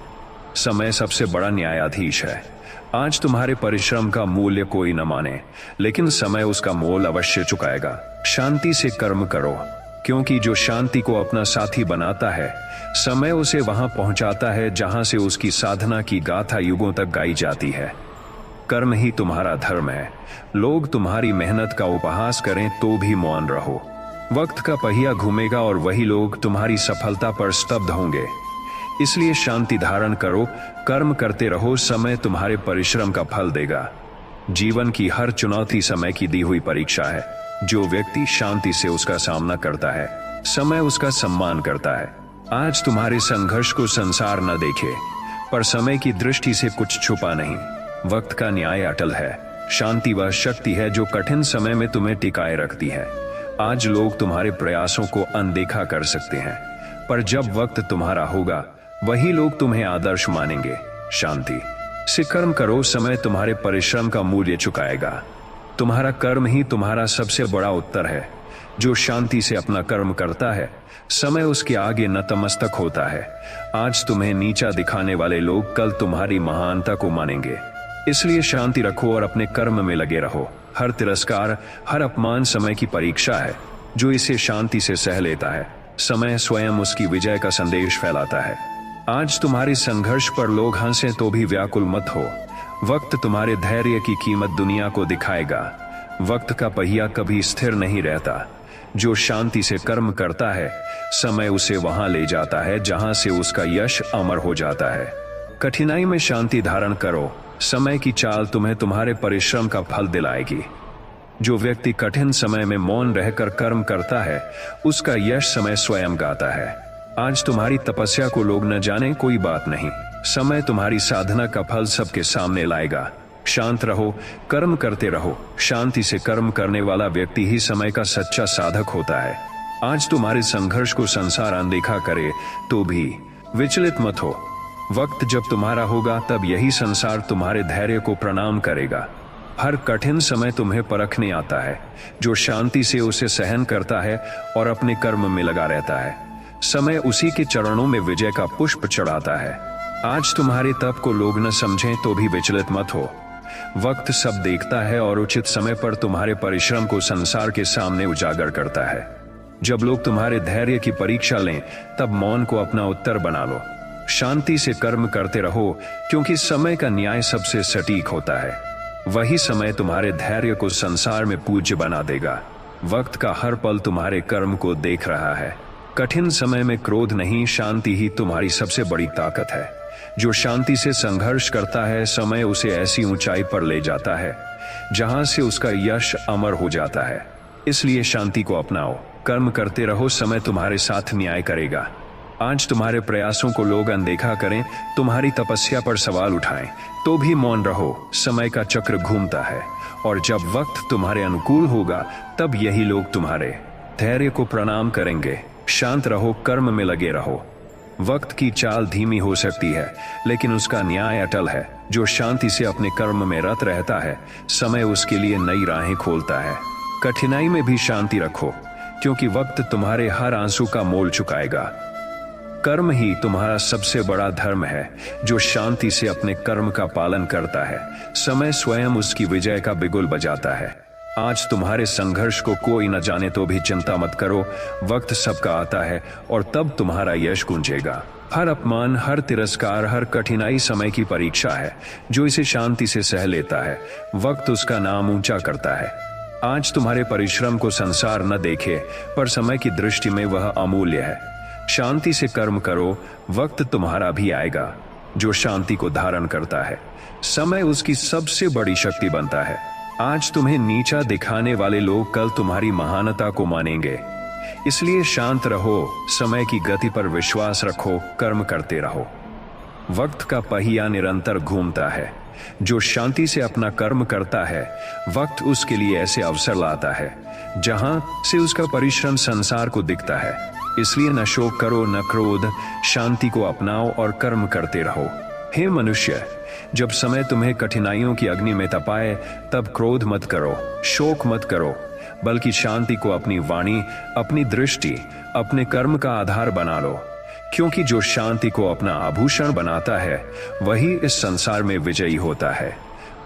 समय सबसे बड़ा न्यायाधीश है। आज तुम्हारे परिश्रम का मूल्य कोई न माने, लेकिन समय उसका मोल अवश्य चुकाएगा। शांति से कर्म करो, क्योंकि जो शांति को अपना साथी बनाता है, समय उसे वहां पहुंचाता है जहां से उसकी साधना की गाथा युगों तक गाई जाती है। कर्म ही तुम्हारा धर्म है। लोग तुम्हारी मेहनत का उपहास करें तो भी मौन रहो। वक्त का पहिया घूमेगा और वही लोग तुम्हारी सफलता पर स्तब्ध होंगे। इसलिए शांति धारण करो, कर्म करते रहो। समय तुम्हारे परिश्रम का फल देगा। जीवन की हर चुनौती समय की दी हुई परीक्षा है। जो व्यक्ति शांति से उसका सामना करता है, समय उसका सम्मान करता है। आज तुम्हारे संघर्ष को संसार न देखे, पर समय की दृष्टि से कुछ छुपा नहीं। वक्त का न्याय अटल है। शांति वह शक्ति है जो कठिन समय में तुम्हें टिकाए रखती है। आज लोग तुम्हारे प्रयासों को अनदेखा कर सकते हैं, पर जब वक्त तुम्हारा होगा, वही लोग तुम्हें आदर्श मानेंगे। शांति से कर्म करो, समय तुम्हारे परिश्रम का मूल्य चुकाएगा। तुम्हारा कर्म ही तुम्हारा सबसे बड़ा उत्तर है। जो शांति से अपना कर्म करता है, समय उसके आगे नतमस्तक होता है। आज तुम्हें नीचा दिखाने वाले लोग कल तुम्हारी महानता को मानेंगे। इसलिए शांति रखो और अपने कर्म में लगे रहो। हर तिरस्कार, हर अपमान समय की परीक्षा है। जो इसे शांति से सह लेता है, समय स्वयं उसकी विजय का संदेश फैलाता है। आज तुम्हारे संघर्ष पर लोग हंसे तो भी व्याकुल मत हो। वक्त तुम्हारे धैर्य की कीमत दुनिया को दिखाएगा। वक्त का पहिया कभी स्थिर नहीं रहता। जो शांति से कर्म करता है, समय उसे वहां ले जाता है जहां से उसका यश अमर हो जाता है। कठिनाई में शांति धारण करो। समय की चाल तुम्हें तुम्हारे परिश्रम का फल दिलाएगी। जो व्यक्ति कठिन समय में मौन रहकर कर्म करता है, उसका यश समय स्वयं गाता है। आज तुम्हारी तपस्या को लोग न जाने कोई बात नहीं। समय तुम्हारी साधना का फल सबके सामने लाएगा। शांत रहो, कर्म करते रहो। शांति से कर्म करने वाला व्यक्ति ही समय का सच्चा साधक होता है। आज तुम्हारे संघर्ष को संसार अनदेखा करे तो भी विचलित मत हो। वक्त जब तुम्हारा होगा, तब यही संसार तुम्हारे धैर्य को प्रणाम करेगा। हर कठिन समय तुम्हें परखने आता है। जो शांति से उसे सहन करता है और अपने कर्म में लगा रहता है, समय उसी के चरणों में विजय का पुष्प चढ़ाता है। आज तुम्हारे तप को लोग न समझें तो भी विचलित मत हो। वक्त सब देखता है और उचित समय पर तुम्हारे परिश्रम को संसार के सामने उजागर करता है। जब लोग तुम्हारे धैर्य की परीक्षा लें, तब मौन को अपना उत्तर बना लो। शांति से कर्म करते रहो, क्योंकि समय का न्याय सबसे सटीक होता है। वही समय तुम्हारे धैर्य को संसार में पूज्य बना देगा। वक्त का हर पल तुम्हारे कर्म को देख रहा है। कठिन समय में क्रोध नहीं, शांति ही तुम्हारी सबसे बड़ी ताकत है। जो शांति से संघर्ष करता है, समय उसे ऐसी ऊंचाई पर ले जाता है जहां से उसका यश अमर हो जाता है। इसलिए शांति को अपनाओ, कर्म करते रहो, समय तुम्हारे साथ न्याय करेगा। आज तुम्हारे प्रयासों को लोग अनदेखा करें, तुम्हारी तपस्या पर सवाल उठाएं, तो भी मौन रहो। समय का चक्र घूमता है और जब वक्त तुम्हारे अनुकूल होगा तब यही लोग तुम्हारे धैर्य को प्रणाम करेंगे। शांत रहो, कर्म में लगे रहो। वक्त की चाल धीमी हो सकती है, लेकिन उसका न्याय अटल है। जो शांति से अपने कर्म में रत रहता है, समय उसके लिए नई राहें खोलता है। कठिनाई में भी शांति रखो, क्योंकि वक्त तुम्हारे हर आंसू का मोल चुकाएगा। कर्म ही तुम्हारा सबसे बड़ा धर्म है। जो शांति से अपने कर्म का पालन करता है, समय स्वयं उसकी विजय का बिगुल बजाता है। आज तुम्हारे संघर्ष को कोई न जाने तो भी चिंता मत करो। वक्त सबका आता है और तब तुम्हारा यश गूंजेगा। हर अपमान, हर तिरस्कार, हर कठिनाई समय की परीक्षा है। जो इसे शांति से सह लेता है, वक्त उसका नाम ऊंचा करता है। आज तुम्हारे परिश्रम को संसार न देखे, पर समय की दृष्टि में वह अमूल्य है। शांति से कर्म करो, वक्त तुम्हारा भी आएगा। जो शांति को धारण करता है, समय उसकी सबसे बड़ी शक्ति बनता है। आज तुम्हें नीचा दिखाने वाले लोग कल तुम्हारी महानता को मानेंगे। इसलिए शांत रहो, समय की गति पर विश्वास रखो, कर्म करते रहो। वक्त का पहिया निरंतर घूमता है। जो शांति से अपना कर्म करता है, वक्त उसके लिए ऐसे अवसर लाता है जहां से उसका परिश्रम संसार को दिखता है। इसलिए न शोक करो, न क्रोध, शांति को अपनाओ और कर्म करते रहो। हे मनुष्य, जब समय तुम्हें कठिनाइयों की अग्नि में तपाए, तब क्रोध मत करो, शोक मत करो, बल्कि शांति को अपनी वाणी, अपनी दृष्टि, अपने कर्म का आधार बना लो। क्योंकि जो शांति को अपना आभूषण बनाता है, वही इस संसार में विजयी होता है।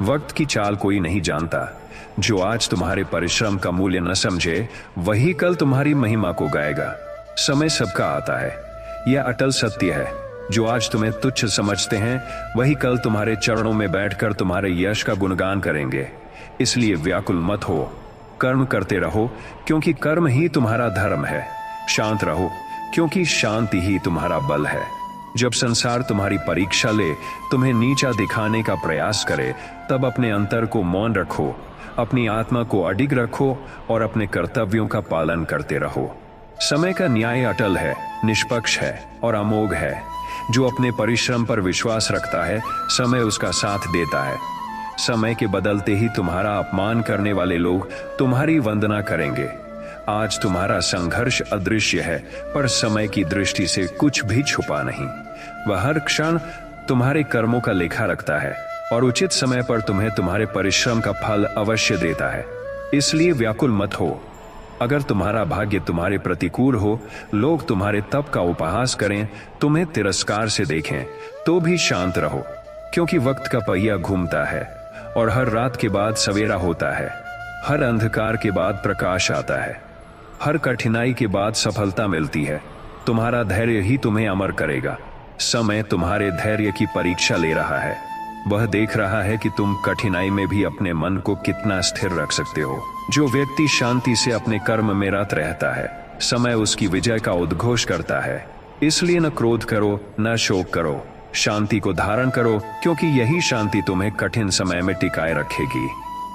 वक्त की चाल कोई नहीं जानता। जो आज तुम्हारे परिश्रम का मूल्य न समझे, वही कल तुम्हारी महिमा को गाएगा। समय सबका आता है, यह अटल सत्य है। जो आज तुम्हें तुच्छ समझते हैं, वही कल तुम्हारे चरणों में बैठकर तुम्हारे यश का गुणगान करेंगे। इसलिए व्याकुल मत हो, कर्म करते रहो, क्योंकि कर्म ही तुम्हारा धर्म है। शांत रहो, क्योंकि शांति ही तुम्हारा बल है। जब संसार तुम्हारी परीक्षा ले, तुम्हें नीचा दिखाने का प्रयास करे, तब अपने अंतर को मौन रखो, अपनी आत्मा को अडिग रखो और अपने कर्तव्यों का पालन करते रहो। समय का न्याय अटल है, निष्पक्ष है और अमोघ है। जो अपने परिश्रम पर विश्वास रखता है, समय उसका साथ देता है। समय के बदलते ही तुम्हारा अपमान करने वाले लोग तुम्हारी वंदना करेंगे। आज तुम्हारा संघर्ष अदृश्य है, पर समय की दृष्टि से कुछ भी छुपा नहीं। वह हर क्षण तुम्हारे कर्मों का लेखा रखता है और उचित समय पर तुम्हें तुम्हारे परिश्रम का फल अवश्य देता है। इसलिए व्याकुल मत हो। अगर तुम्हारा भाग्य तुम्हारे प्रतिकूल हो, लोग तुम्हारे तप का उपहास करें, तुम्हें तिरस्कार से देखें, तो भी शांत रहो, क्योंकि वक्त का पहिया घूमता है और हर रात के बाद सवेरा होता है। हर अंधकार के बाद प्रकाश आता है। हर कठिनाई के बाद सफलता मिलती है। तुम्हारा धैर्य ही तुम्हें अमर करेगा। समय तुम्हारे धैर्य की परीक्षा ले रहा है। वह देख रहा है कि तुम कठिनाई में भी अपने मन को कितना स्थिर रख सकते हो। जो व्यक्ति शांति से अपने कर्म में रत रहता है, समय उसकी विजय का उद्घोष करता है। इसलिए न क्रोध करो, न शोक करो, शांति को धारण करो, क्योंकि यही शांति तुम्हें कठिन समय में टिकाए रखेगी।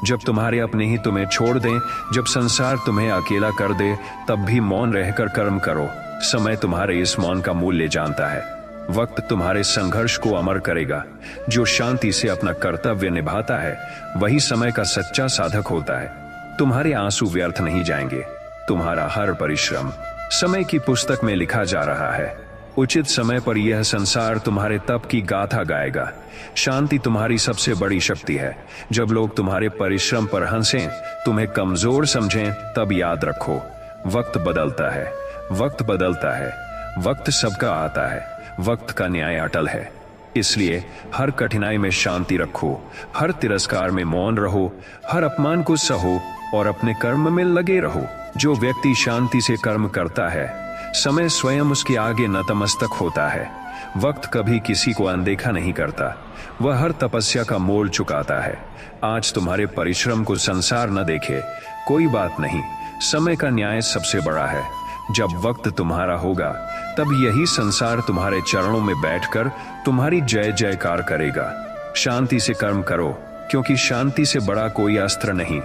जब तुम्हारे अपने ही तुम्हें छोड़ दें, जब संसार तुम्हें अकेला कर दे, तब भी मौन रहकर कर्म करो। समय तुम्हारे इस मौन का मूल्य जानता है। वक्त तुम्हारे संघर्ष को अमर करेगा। जो शांति से अपना कर्तव्य निभाता है, वही समय का सच्चा साधक होता है। तुम्हारे आंसू व्यर्थ नहीं जाएंगे। तुम्हारा हर परिश्रम समय की पुस्तक में लिखा जा रहा है। उचित समय पर यह संसार तुम्हारे तप की गाथा गाएगा। शांति तुम्हारी सबसे बड़ी शक्ति है। जब लोग तुम्हारे परिश्रम पर हंसें, तुम्हें कमजोर समझें, तब याद रखो, वक्त बदलता है, वक्त बदलता है, वक्त सबका आता है, वक्त का न्याय अटल है। इसलिए हर कठिनाई में शांति रखो, हर तिरस्कार में मौन रहो, हर अपमान को सहो और अपने कर्म में लगे रहो। जो व्यक्ति शांति से कर्म करता है, समय स्वयं उसके आगे नतमस्तक होता है। वक्त कभी किसी को अनदेखा नहीं करता, वह हर तपस्या का मोल चुकाता है। आज तुम्हारे परिश्रम को संसार न देखे, कोई बात नहीं, समय का न्याय सबसे बड़ा है। जब वक्त तुम्हारा होगा तब यही संसार तुम्हारे चरणों में बैठकर तुम्हारी जय जयकार करेगा। शांति से कर्म करो, क्योंकि शांति से बड़ा कोई अस्त्र नहीं।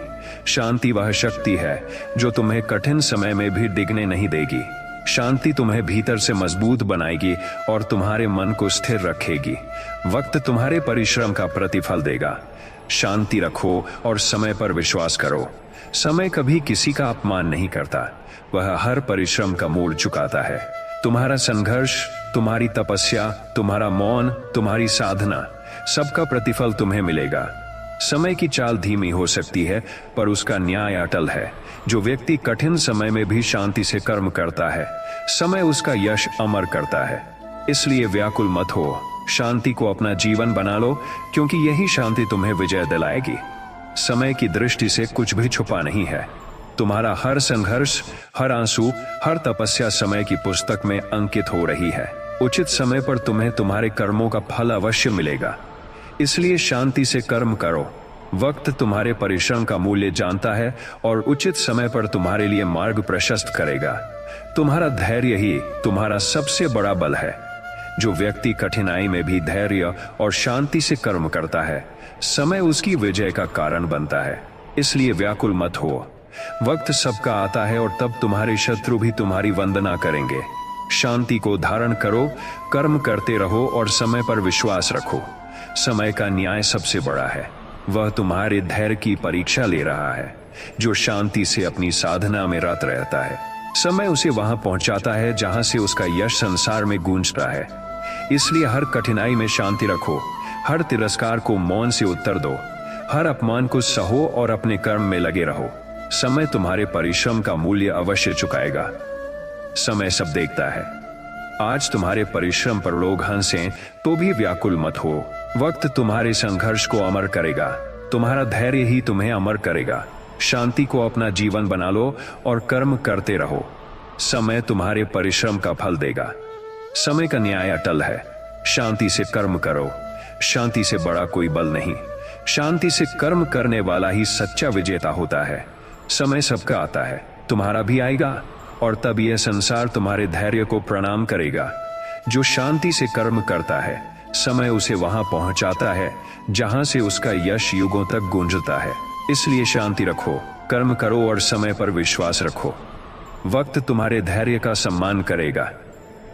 शांति वह शक्ति है जो तुम्हें कठिन समय में भी डिगने नहीं देगी। शांति तुम्हें भीतर से मजबूत बनाएगी और तुम्हारे मन को स्थिर रखेगी। वक्त तुम्हारे परिश्रम का प्रतिफल देगा। शांति रखो और समय पर विश्वास करो। समय कभी किसी का अपमान नहीं करता, वह हर परिश्रम का मूल्य चुकाता है। तुम्हारा संघर्ष, तुम्हारी तपस्या, तुम्हारा मौन, तुम्हारी साधना, सबका प्रतिफल तुम्हें मिलेगा। समय की चाल धीमी हो सकती है, पर उसका न्याय अटल है। जो व्यक्ति कठिन समय में भी शांति से कर्म करता है, समय उसका यश अमर करता है। इसलिए व्याकुल मत हो, शांति को अपना जीवन बना लो, क्योंकि यही शांति तुम्हें विजय दिलाएगी। समय की दृष्टि से कुछ भी छुपा नहीं है। तुम्हारा हर संघर्ष, हर आंसू, हर तपस्या समय की पुस्तक में अंकित हो रही है। उचित समय पर तुम्हें तुम्हारे कर्मों का फल अवश्य मिलेगा। इसलिए शांति से कर्म करो। वक्त तुम्हारे परिश्रम का मूल्य जानता है और उचित समय पर तुम्हारे लिए मार्ग प्रशस्त करेगा। तुम्हारा धैर्य ही तुम्हारा सबसे बड़ा बल है। जो व्यक्ति कठिनाई में भी धैर्य और शांति से कर्म करता है, समय उसकी विजय का कारण बनता है। इसलिए व्याकुल मत हो। वक्त सबका आता है और तब तुम्हारे शत्रु भी तुम्हारी वंदना करेंगे। शांति को धारण करो, कर्म करते रहो और समय पर विश्वास रखो। समय का न्याय सबसे बड़ा है। वह तुम्हारे धैर्य की परीक्षा ले रहा है। जो शांति से अपनी साधना में रत रहता है, समय उसे वहां पहुंचाता है जहां से उसका यश संसार में गूंजता है। इसलिए हर कठिनाई में शांति रखो, हर तिरस्कार को मौन से उत्तर दो, हर अपमान को सहो और अपने कर्म में लगे रहो। समय तुम्हारे परिश्रम का मूल्य अवश्य चुकाएगा। समय सब देखता है। आज तुम्हारे परिश्रम पर लोग हंसें तो भी व्याकुल मत हो। वक्त तुम्हारे संघर्ष को अमर करेगा। तुम्हारा धैर्य ही तुम्हें अमर करेगा। शांति को अपना जीवन बना लो और कर्म करते रहो। समय तुम्हारे परिश्रम का फल देगा। समय का न्याय अटल है। शांति से कर्म करो। शांति से बड़ा कोई बल नहीं। शांति से कर्म करने वाला ही सच्चा विजेता होता है। समय सबका आता है, तुम्हारा भी आएगा, और तब यह संसार तुम्हारे धैर्य को प्रणाम करेगा। जो शांति से कर्म करता है, समय उसे वहां पहुंचाता है जहां से उसका यश युगों तक गूंजता है। इसलिए शांति रखो, कर्म करो और समय पर विश्वास रखो। वक्त तुम्हारे धैर्य का सम्मान करेगा।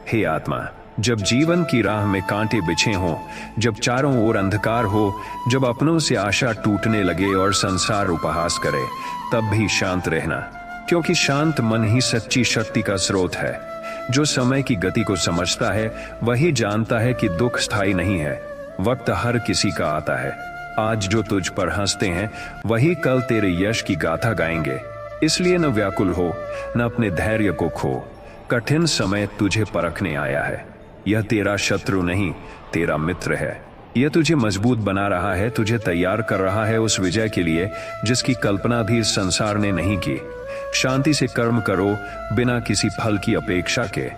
हे आत्मा, जब जीवन की राह में कांटे बिछे हों, जब चारों ओर अंधकार हो, जब अपनों से आशा टूटने लगे और संसार उपहास करे, तब भी शांत रहना, क्योंकि शांत मन ही सच्ची शक्ति का स्रोत है। जो समय की गति को समझता है, वही जानता है कि दुख स्थायी नहीं है। वक्त हर किसी का आता है। आज जो तुझ पर हंसते हैं, वही कल तेरे यश की गाथा गाएंगे। इसलिए न व्याकुल हो, न अपने धैर्य को खो। कठिन समय तुझे परखने आया है। यह तेरा शत्रु नहीं, तेरा मित्र है। यह तुझे मजबूत बना रहा है, तुझे तैयार कर रहा है उस विजय के लिए जिसकी कल्पना भी इस संसार ने नहीं की। शांति से कर्म करो, बिना किसी फल की अपेक्षा के।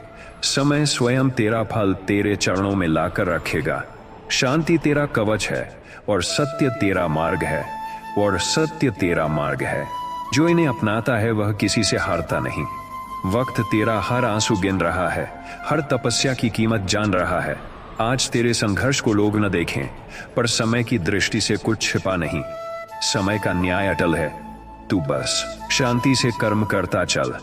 समय स्वयं तेरा फल तेरे चरणों में लाकर रखेगा। शांति तेरा कवच है और सत्य तेरा मार्ग है, और सत्य तेरा मार्ग है। जो इन्हें अपनाता है वह किसी से हारता नहीं। वक्त तेरा हर आंसू गिन रहा है, हर तपस्या की कीमत जान रहा है। आज तेरे संघर्ष को लोग न देखें, पर समय की दृष्टि से कुछ छिपा नहीं। समय का न्याय अटल है। तू बस शांति से कर्म करता चल।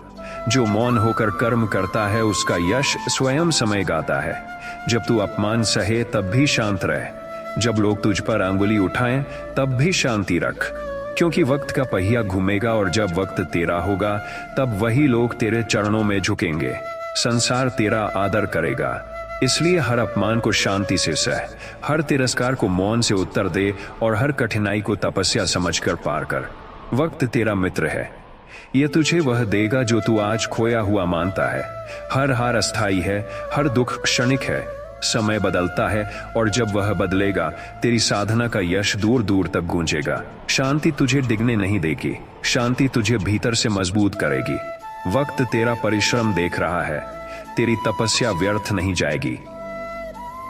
जो मौन होकर कर्म करता है, उसका यश स्वयं समय गाता है। जब तू अपमान सहे तब भी शांत रह। जब लोग तुझ पर अंगुली उठाएं तब भी शांति रख, क्योंकि वक्त का पहिया घूमेगा और जब वक्त तेरा होगा तब वही लोग तेरे चरणों में झुकेंगे। संसार तेरा आदर करेगा। इसलिए हर अपमान को शांति से सह, हर तिरस्कार को मौन से उत्तर दे और हर कठिनाई को तपस्या समझकर पार कर। वक्त तेरा मित्र है। यह तुझे वह देगा जो तू आज खोया हुआ मानता है। हर हार अस्थायी है, हर दुख क्षणिक है। समय बदलता है और जब वह बदलेगा, तेरी साधना का यश दूर दूर तक गूंजेगा। शांति तुझे डिगने नहीं देगी, शांति तुझे भीतर से मजबूत करेगी। वक्त तेरा परिश्रम देख रहा है, तेरी तपस्या व्यर्थ नहीं जाएगी।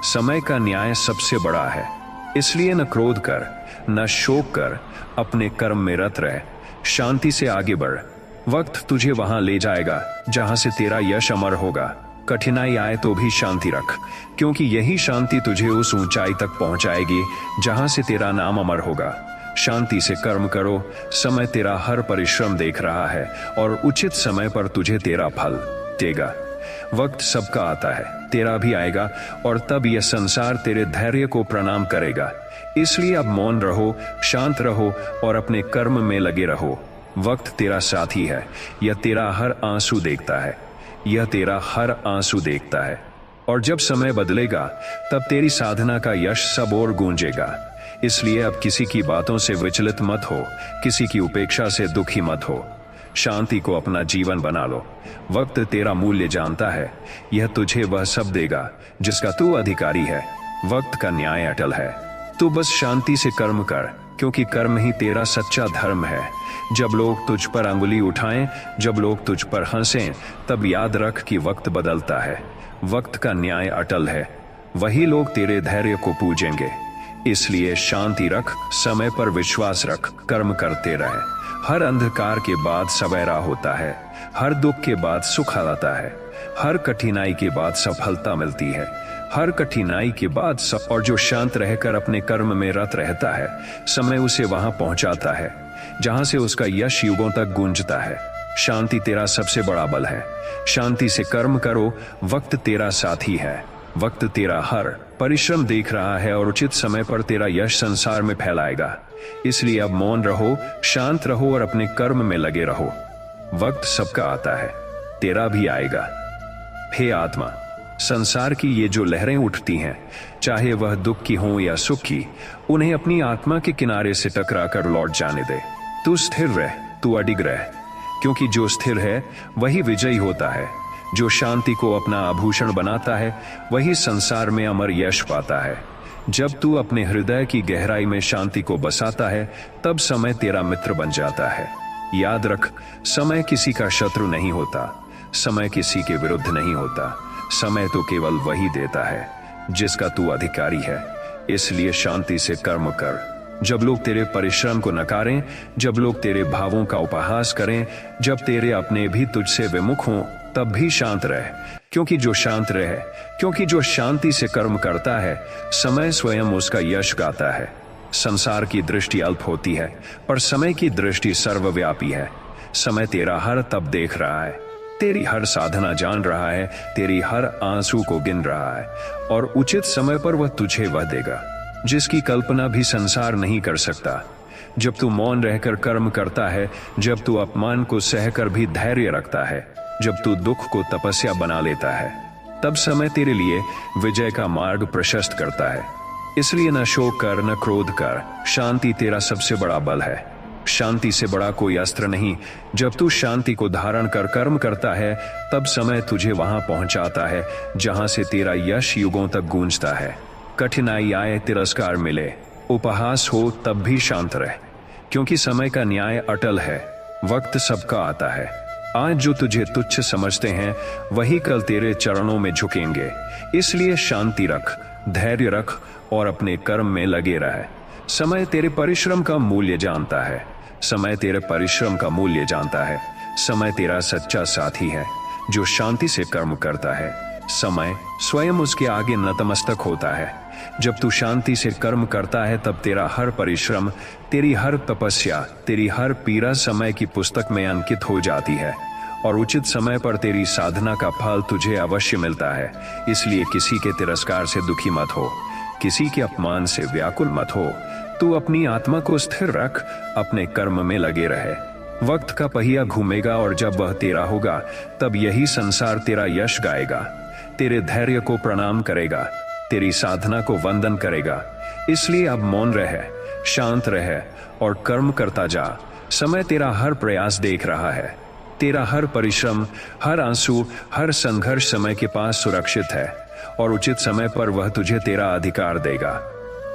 समय का न्याय सबसे बड़ा है। इसलिए न क्रोध कर, न शोक कर, अपने कर्म में रत रह, शांति से आगे बढ़। वक्त तुझे वहां ले जाएगा जहां से तेरा यश अमर होगा। कठिनाई आए तो भी शांति रख, क्योंकि यही शांति तुझे उस ऊंचाई तक पहुंचाएगी जहां से तेरा नाम अमर होगा। शांति से कर्म करो, समय तेरा हर परिश्रम देख रहा है और उचित समय पर तुझे तेरा फल देगा। वक्त सबका आता है, तेरा भी आएगा, और तब यह संसार तेरे धैर्य को प्रणाम करेगा। इसलिए अब मौन रहो, शांत रहो और अपने कर्म में लगे रहो। वक्त तेरा साथी है, यह तेरा हर आंसू देखता है, यह तेरा हर आंसू देखता है। और जब समय बदलेगा तब तेरी साधना का यश सब ओर गूंजेगा। इसलिए अब किसी की बातों से विचलित मत हो, किसी की उपेक्षा से दुखी मत हो। शांति को अपना जीवन बना लो। वक्त तेरा मूल्य जानता है, यह तुझे वह सब देगा जिसका तू अधिकारी है। वक्त का न्याय अटल है, तू बस शांति से कर्म कर, क्योंकि कर्म ही तेरा सच्चा धर्म है। जब लोग तुझ पर अंगुली उठाएं, जब लोग तुझ पर हंसें, तब याद रख कि वक्त बदलता है। वक्त का न्याय अटल है, वही लोग तेरे धैर्य को पूजेंगे। इसलिए शांति रख, समय पर विश्वास रख, कर्म करते रहे। हर अंधकार के बाद सवेरा होता है, हर दुख के बाद सुख आता है, हर कठिनाई के बाद सफलता मिलती है, हर कठिनाई के बाद सब। और जो शांत रहकर अपने कर्म में रत रहता है, समय उसे वहां पहुंचाता है जहां से उसका यश युगों तक गूंजता है। शांति तेरा सबसे बड़ा बल है। शांति से कर्म करो, वक्त तेरा साथी है। वक्त तेरा हर परिश्रम देख रहा है और उचित समय पर तेरा यश संसार में फैलाएगा। इसलिए अब मौन रहो, शांत रहो और अपने कर्म में लगे रहो। वक्त सबका आता है, तेरा भी आएगा। हे आत्मा, संसार की ये जो लहरें उठती हैं, चाहे वह दुख की हो या सुख की, उन्हें अपनी आत्मा के किनारे से टकरा कर लौट जाने दे। तू स्थिर रह, तू अडिग रह, क्योंकि जो स्थिर है वही विजयी होता है। जो शांति को अपना आभूषण बनाता है वही संसार में अमर यश पाता है। जब तू अपने हृदय की गहराई में शांति को बसाता है, तब समय तेरा मित्र बन जाता है। याद रख, समय किसी का शत्रु नहीं होता, समय किसी के विरुद्ध नहीं होता। समय तो केवल वही देता है जिसका तू अधिकारी है। इसलिए शांति से कर्म कर। जब लोग तेरे परिश्रम को नकारें, जब लोग तेरे भावों का उपहास करें, जब तेरे अपने भी तुझसे विमुख हों, तब भी शांत रह, क्योंकि जो शांति से कर्म करता है, समय स्वयं उसका यश गाता है। संसार की दृष्टि अल्प होती है, पर समय की दृष्टि सर्वव्यापी है। समय तेरा हर तप देख रहा है, तेरी हर साधना जान रहा है, तेरी हर आंसू को गिन रहा है, और उचित समय पर वह तुझे वह देगा जिसकी कल्पना भी संसार नहीं कर सकता। जब तू मौन रहकर कर्म करता है, जब तू अपमान को सहकर भी धैर्य रखता है, जब तू दुख को तपस्या बना लेता है, तब समय तेरे लिए विजय का मार्ग प्रशस्त करता है। इसलिए न शोक कर, न क्रोध कर, शांति तेरा सबसे बड़ा बल है। शांति से बड़ा कोई अस्त्र नहीं। जब तू शांति को धारण कर कर्म करता है, तब समय तुझे वहां पहुंचाता है जहां से तेरा यश युगों तक गूंजता है। कठिनाई आए, तिरस्कार मिले, उपहास हो, तब भी शांत रह, क्योंकि समय का न्याय अटल है। वक्त सबका आता है। आज जो तुझे तुच्छ समझते हैं, वही कल तेरे चरणों में झुकेंगे। इसलिए शांति रख, धैर्य रख और अपने कर्म में लगे रह। समय तेरे परिश्रम का मूल्य जानता है। समय तेरे परिश्रम का मूल्य जानता है। समय तेरा सच्चा साथी है जो शांति से कर्म करता है। समय स्वयं उसके आगे नतमस्तक होता है। जब तू शांति से कर्म करता है, तब तेरा हर परिश्रम, तेरी हर तपस्या, तेरी हर पीड़ा समय की पुस्तक में अंकित हो जाती है, और उचित समय पर तेरी साधना का फल तुझे अवश्य मिलता है। इसलिए किसी के तिरस्कार से दुखी मत हो, किसी के अपमान से व्याकुल मत हो। तू अपनी आत्मा को स्थिर रख, अपने कर्म में लगे रहे। वक्त का पहिया घूमेगा, और जब वह तेरा होगा, तब यही संसार तेरा यश गाएगा, तेरे धैर्य को प्रणाम करेगा, तेरी साधना को वंदन करेगा। इसलिए अब मौन रहे, शांत रहे और कर्म करता जा। समय तेरा हर प्रयास देख रहा है, तेरा हर परिश्रम, हर आंसू, हर संघर्ष समय के पास सुरक्षित है, और उचित समय पर वह तुझे तेरा अधिकार देगा।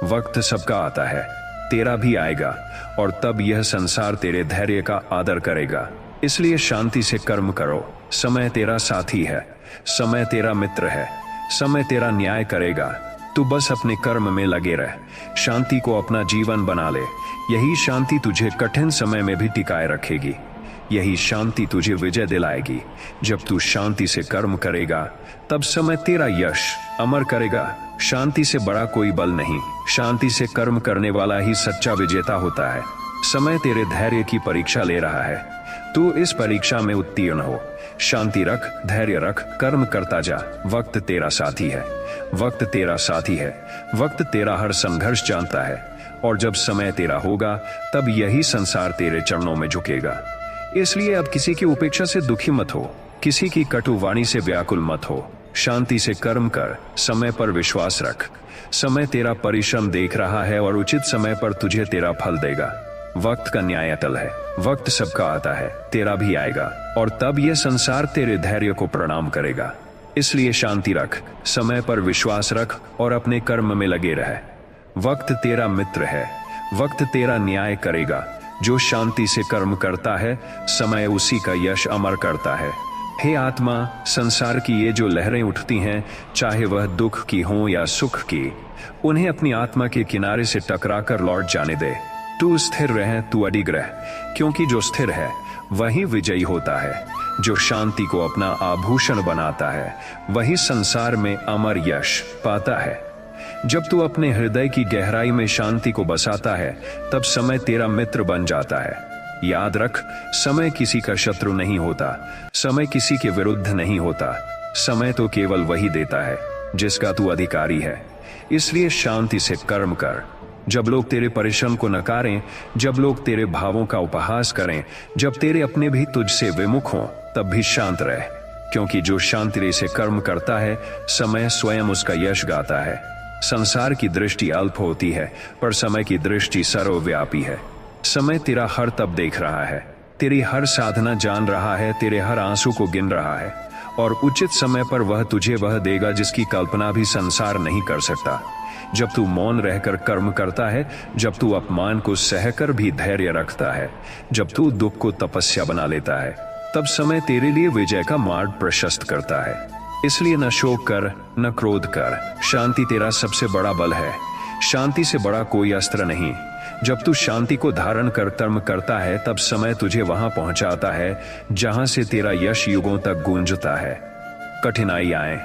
वक्त सबका आता है, तेरा भी आएगा, और तब यह संसार तेरे धैर्य का आदर करेगा। इसलिए शांति से कर्म करो। समय तेरा साथी है, समय तेरा मित्र है, समय तेरा न्याय करेगा। तू बस अपने कर्म में लगे रह, शांति को अपना जीवन बना ले। यही शांति तुझे कठिन समय में भी टिकाए रखेगी। यही शांति तुझे विजय दिलाएगी। जब तू शांति से कर्म करेगा तब समय तेरा यश अमर करेगा। शांति से बड़ा कोई बल नहीं। शांति से कर्म करने वाला ही सच्चा विजेता होता है। समय तेरे धैर्य की परीक्षा ले रहा है। तू इस परीक्षा में उत्तीर्ण हो। शांति रख, धैर्य रख, कर्म करता जा। वक्त तेरा साथी है। वक्त तेरा साथी है। वक्त तेरा हर संघर्ष जानता है। और जब समय तेरा होगा तब यही संसार तेरे चरणों में झुकेगा। इसलिए अब किसी की उपेक्षा से दुखी मत हो, किसी की कटु वाणी से व्याकुल मत हो। शांति से कर्म कर, समय पर विश्वास रख। समय तेरा परिश्रम देख रहा है और उचित समय पर तुझे तेरा फल देगा। वक्त का न्याय अटल है। वक्त सबका आता है, तेरा भी आएगा, और तब यह संसार तेरे धैर्य को प्रणाम करेगा। इसलिए शांति रख, समय पर विश्वास रख और अपने कर्म में लगे रह। वक्त तेरा मित्र है। वक्त तेरा न्याय करेगा। जो शांति से कर्म करता है, समय उसी का यश अमर करता है। हे आत्मा, संसार की ये जो लहरें उठती हैं, चाहे वह दुख की हों या सुख की, उन्हें अपनी आत्मा के किनारे से टकराकर लौट जाने दे। तू स्थिर रह, तू अडिग रह, क्योंकि जो स्थिर है वही विजयी होता है। जो शांति को अपना आभूषण बनाता है वही संसार में अमर यश पाता है। जब तू अपने हृदय की गहराई में शांति को बसाता है तब समय तेरा मित्र बन जाता है। याद रख, समय किसी का शत्रु नहीं होता। समय किसी के विरुद्ध नहीं होता। समय तो केवल वही देता है जिसका तू अधिकारी है। इसलिए शांति से कर्म कर। जब लोग तेरे परिश्रम को नकारें, जब लोग तेरे भावों का उपहास करें, जब तेरे अपने भी तुझसे विमुख हों, तब भी शांत रह, क्योंकि जो शांति से कर्म करता है, समय स्वयं उसका यश गाता है। संसार की दृष्टि अल्प होती है, पर समय की दृष्टि सर्वव्यापी है। समय तेरा हर तप देख रहा है, तेरी हर साधना जान रहा है, तेरे हर आंसू को गिन रहा है, और उचित समय पर वह तुझे वह देगा जिसकी कल्पना भी संसार नहीं कर सकता। जब तू मौन रहकर कर्म करता है, जब तू अपमान को सहकर भी धैर्य रखता है, जब तू दुख को तपस्या बना लेता है, तब समय तेरे लिए विजय का मार्ग प्रशस्त करता है। इसलिए न शोक कर, न क्रोध कर। शांति तेरा सबसे बड़ा बल है। शांति से बड़ा कोई अस्त्र नहीं। जब तू शांति को धारण कर कर्म करता है, तब समय तुझे वहां पहुंचाता है जहां से तेरा यश युगों तक गूंजता है। कठिनाई आए,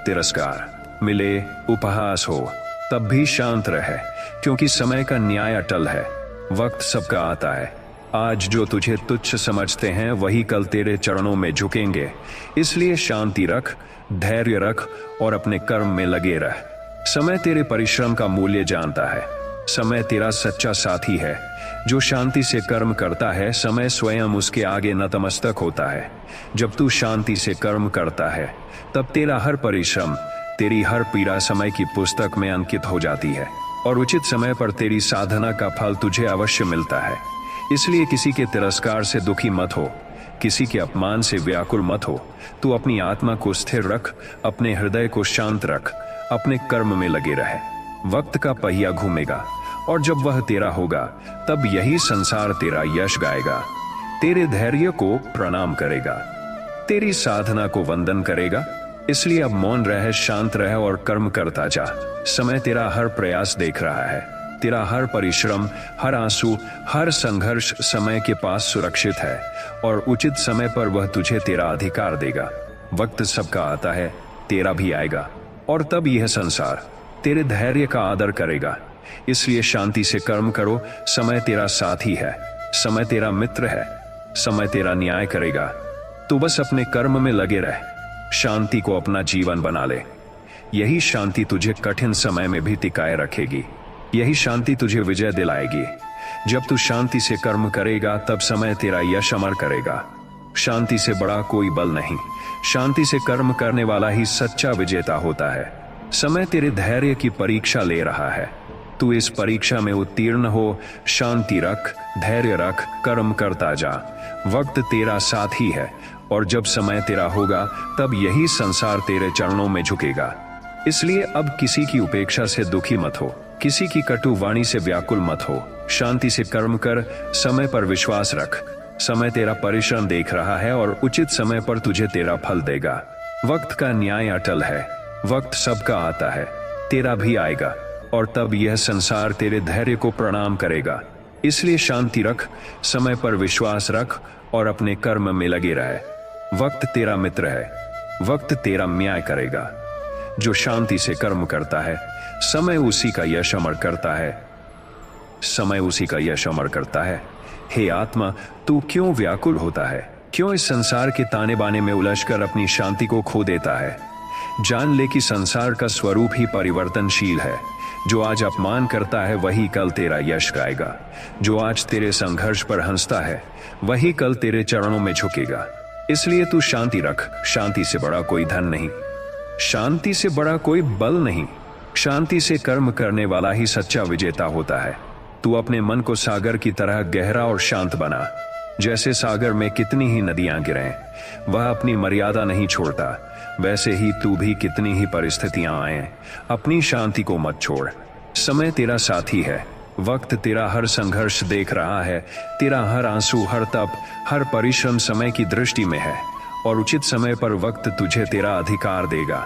तिरस्कार मिले, उपहास हो, तब भी शांत रहे, क्योंकि समय का न्याय अटल है। वक्त सबका आता है। आज जो तुझे तुच्छ समझते हैं वही कल तेरे चरणों में झुकेंगे। इसलिए शांति रख, धैर्य रख और अपने कर्म में लगे रह। समय तेरे परिश्रम का मूल्य जानता है। समय तेरा सच्चा साथी है। जो शांति से कर्म करता है, समय स्वयं उसके आगे नतमस्तक होता है। जब तू शांति से कर्म करता है, तब तेरा हर परिश्रम, तेरी हर पीड़ा समय की पुस्तक में अंकित हो जाती है, और उचित समय पर तेरी साधना का फल तुझे अवश्य मिलता है। इसलिए किसी के तिरस्कार से दुखी मत हो, किसी के अपमान से व्याकुल मत हो। तू अपनी आत्मा को स्थिर रख, अपने हृदय को शांत रख, अपने कर्म में लगे रहे। वक्त का पहिया घूमेगा, और जब वह तेरा होगा तब यही संसार तेरा यश गाएगा, तेरे धैर्य को प्रणाम करेगा, तेरी साधना को वंदन करेगा। इसलिए अब मौन रह, शांत रह और कर्म करता जा। समय तेरा हर प्रयास देख रहा है। तेरा हर परिश्रम, हर आंसू, हर संघर्ष समय के पास सुरक्षित है, और उचित समय पर वह तुझे तेरा अधिकार देगा। वक्त सबका आता है, तेरा भी आएगा, और तब यह संसार तेरे धैर्य का आदर करेगा। इसलिए शांति से कर्म करो। समय तेरा साथी है, समय तेरा मित्र है, समय तेरा न्याय करेगा। तू बस अपने कर्म में लगे रह, शांति को अपना जीवन बना ले। यही शांति तुझे कठिन समय में भी टिकाए रखेगी। यही शांति तुझे विजय दिलाएगी। जब तू शांति से कर्म करेगा तब समय तेरा यश अमर करेगा। शांति से बड़ा कोई बल नहीं। शांति से कर्म करने वाला ही सच्चा विजेता होता है। समय तेरे धैर्य की परीक्षा ले रहा है। तू इस परीक्षा में उत्तीर्ण हो। शांति रख, धैर्य रख, कर्म करता जा। वक्त तेरा साथी है, और जब समय तेरा होगा तब यही संसार तेरे चरणों में झुकेगा। इसलिए अब किसी की उपेक्षा से दुखी मत हो, किसी की कटु वाणी से व्याकुल मत हो। शांति से कर्म कर, समय पर विश्वास रख। समय तेरा परिश्रम देख रहा है, और उचित समय पर तुझे तेरा फल देगा। वक्त का न्याय अटल है। वक्त सबका आता है, तेरा भी आएगा और तब यह संसार तेरे धैर्य को प्रणाम करेगा। इसलिए शांति रख, समय पर विश्वास रख और अपने कर्म में लगे रहे। वक्त तेरा मित्र है, वक्त तेरा न्याय करेगा। जो शांति से कर्म करता है, समय उसी का यश अमर करता है, समय उसी का यश अमर करता है। हे आत्मा, तू क्यों व्याकुल होता है? क्यों इस संसार के ताने बाने में उलझकर अपनी शांति को खो देता है? जान ले कि संसार का स्वरूप ही परिवर्तनशील है। जो आज अपमान करता है वही कल तेरा यश गाएगा। जो आज तेरे संघर्ष पर हंसता है वही कल तेरे चरणों में झुकेगा। इसलिए तू शांति रख। शांति से बड़ा कोई धन नहीं, शांति से बड़ा कोई बल नहीं। शांति से कर्म करने वाला ही सच्चा विजेता होता है। तू अपने मन को सागर की तरह गहरा और शांत बना। जैसे सागर में कितनी ही नदियां गिरें, वह अपनी मर्यादा नहीं छोड़ता, वैसे ही तू भी कितनी ही परिस्थितियां आए, अपनी शांति को मत छोड़। समय तेरा साथी है, वक्त तेरा हर संघर्ष देख रहा है। तेरा हर आंसू, हर तप, हर परिश्रम समय की दृष्टि में है और उचित समय पर वक्त तुझे तेरा अधिकार देगा।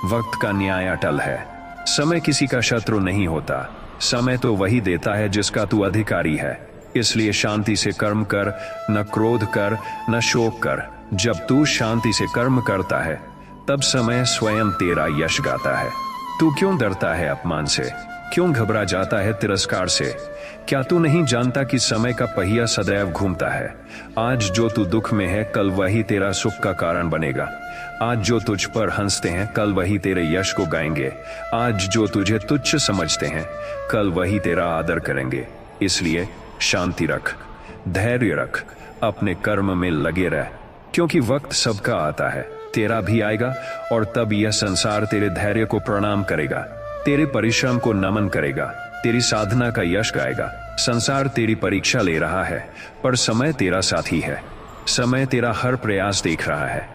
वक्त का न्याय अटल है। समय किसी का शत्रु नहीं होता, समय तो वही देता है जिसका तू अधिकारी है। इसलिए शांति से कर्म कर, न क्रोध कर, न शोक कर। जब तू शांति से कर्म करता है तब समय स्वयं तेरा यश गाता है। तू क्यों डरता है अपमान से? क्यों घबरा जाता है तिरस्कार से? क्या तू नहीं जानता कि समय का पहिया सदैव घूमता है? आज जो तू दुख में है, कल वही तेरा सुख का कारण बनेगा। आज जो तुझ पर हंसते हैं, कल वही तेरे यश को गाएंगे। आज जो तुझे तुच्छ समझते हैं, कल वही तेरा आदर करेंगे। इसलिए शांति रख, धैर्य रख, अपने कर्म में लगे रह, क्योंकि वक्त सबका आता है, तेरा भी आएगा और तब यह संसार तेरे धैर्य को प्रणाम करेगा, तेरे परिश्रम को नमन करेगा, तेरी साधना का यश गाएगा। संसार तेरी परीक्षा ले रहा है, पर समय तेरा साथी है। समय तेरा हर प्रयास देख रहा है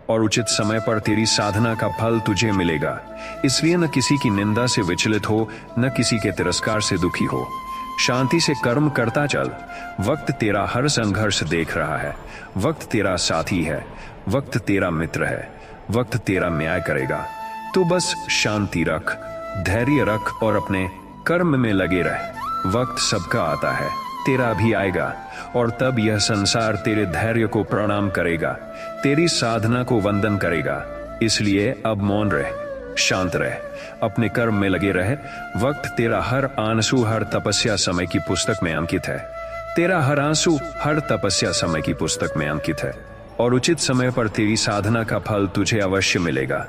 और उचित समय पर तेरी साधना का फल तुझे मिलेगा। इसलिए न किसी की निंदा से विचलित हो, न किसी के तिरस्कार से दुखी हो। शांति से कर्म करता चल। वक्त तेरा हर संघर्ष देख रहा है, वक्त तेरा साथी है, वक्त तेरा मित्र है, वक्त तेरा न्याय करेगा। तू बस शांति रख, धैर्य रख और अपने कर्म में लगे रह। वक्त सबका आता है, तेरा भी आएगा और तब यह संसार तेरे धैर्य को प्रणाम करेगा, तेरी साधना को वंदन करेगा। इसलिए अब मौन रह, शांत रह, अपने कर्म में लगे रहे। वक्त तेरा हर आंसू, हर तपस्या समय की पुस्तक में अंकित है। तेरा हर आंसू, हर तपस्या समय की पुस्तक में अंकित है और उचित समय पर तेरी साधना का फल तुझे अवश्य मिलेगा।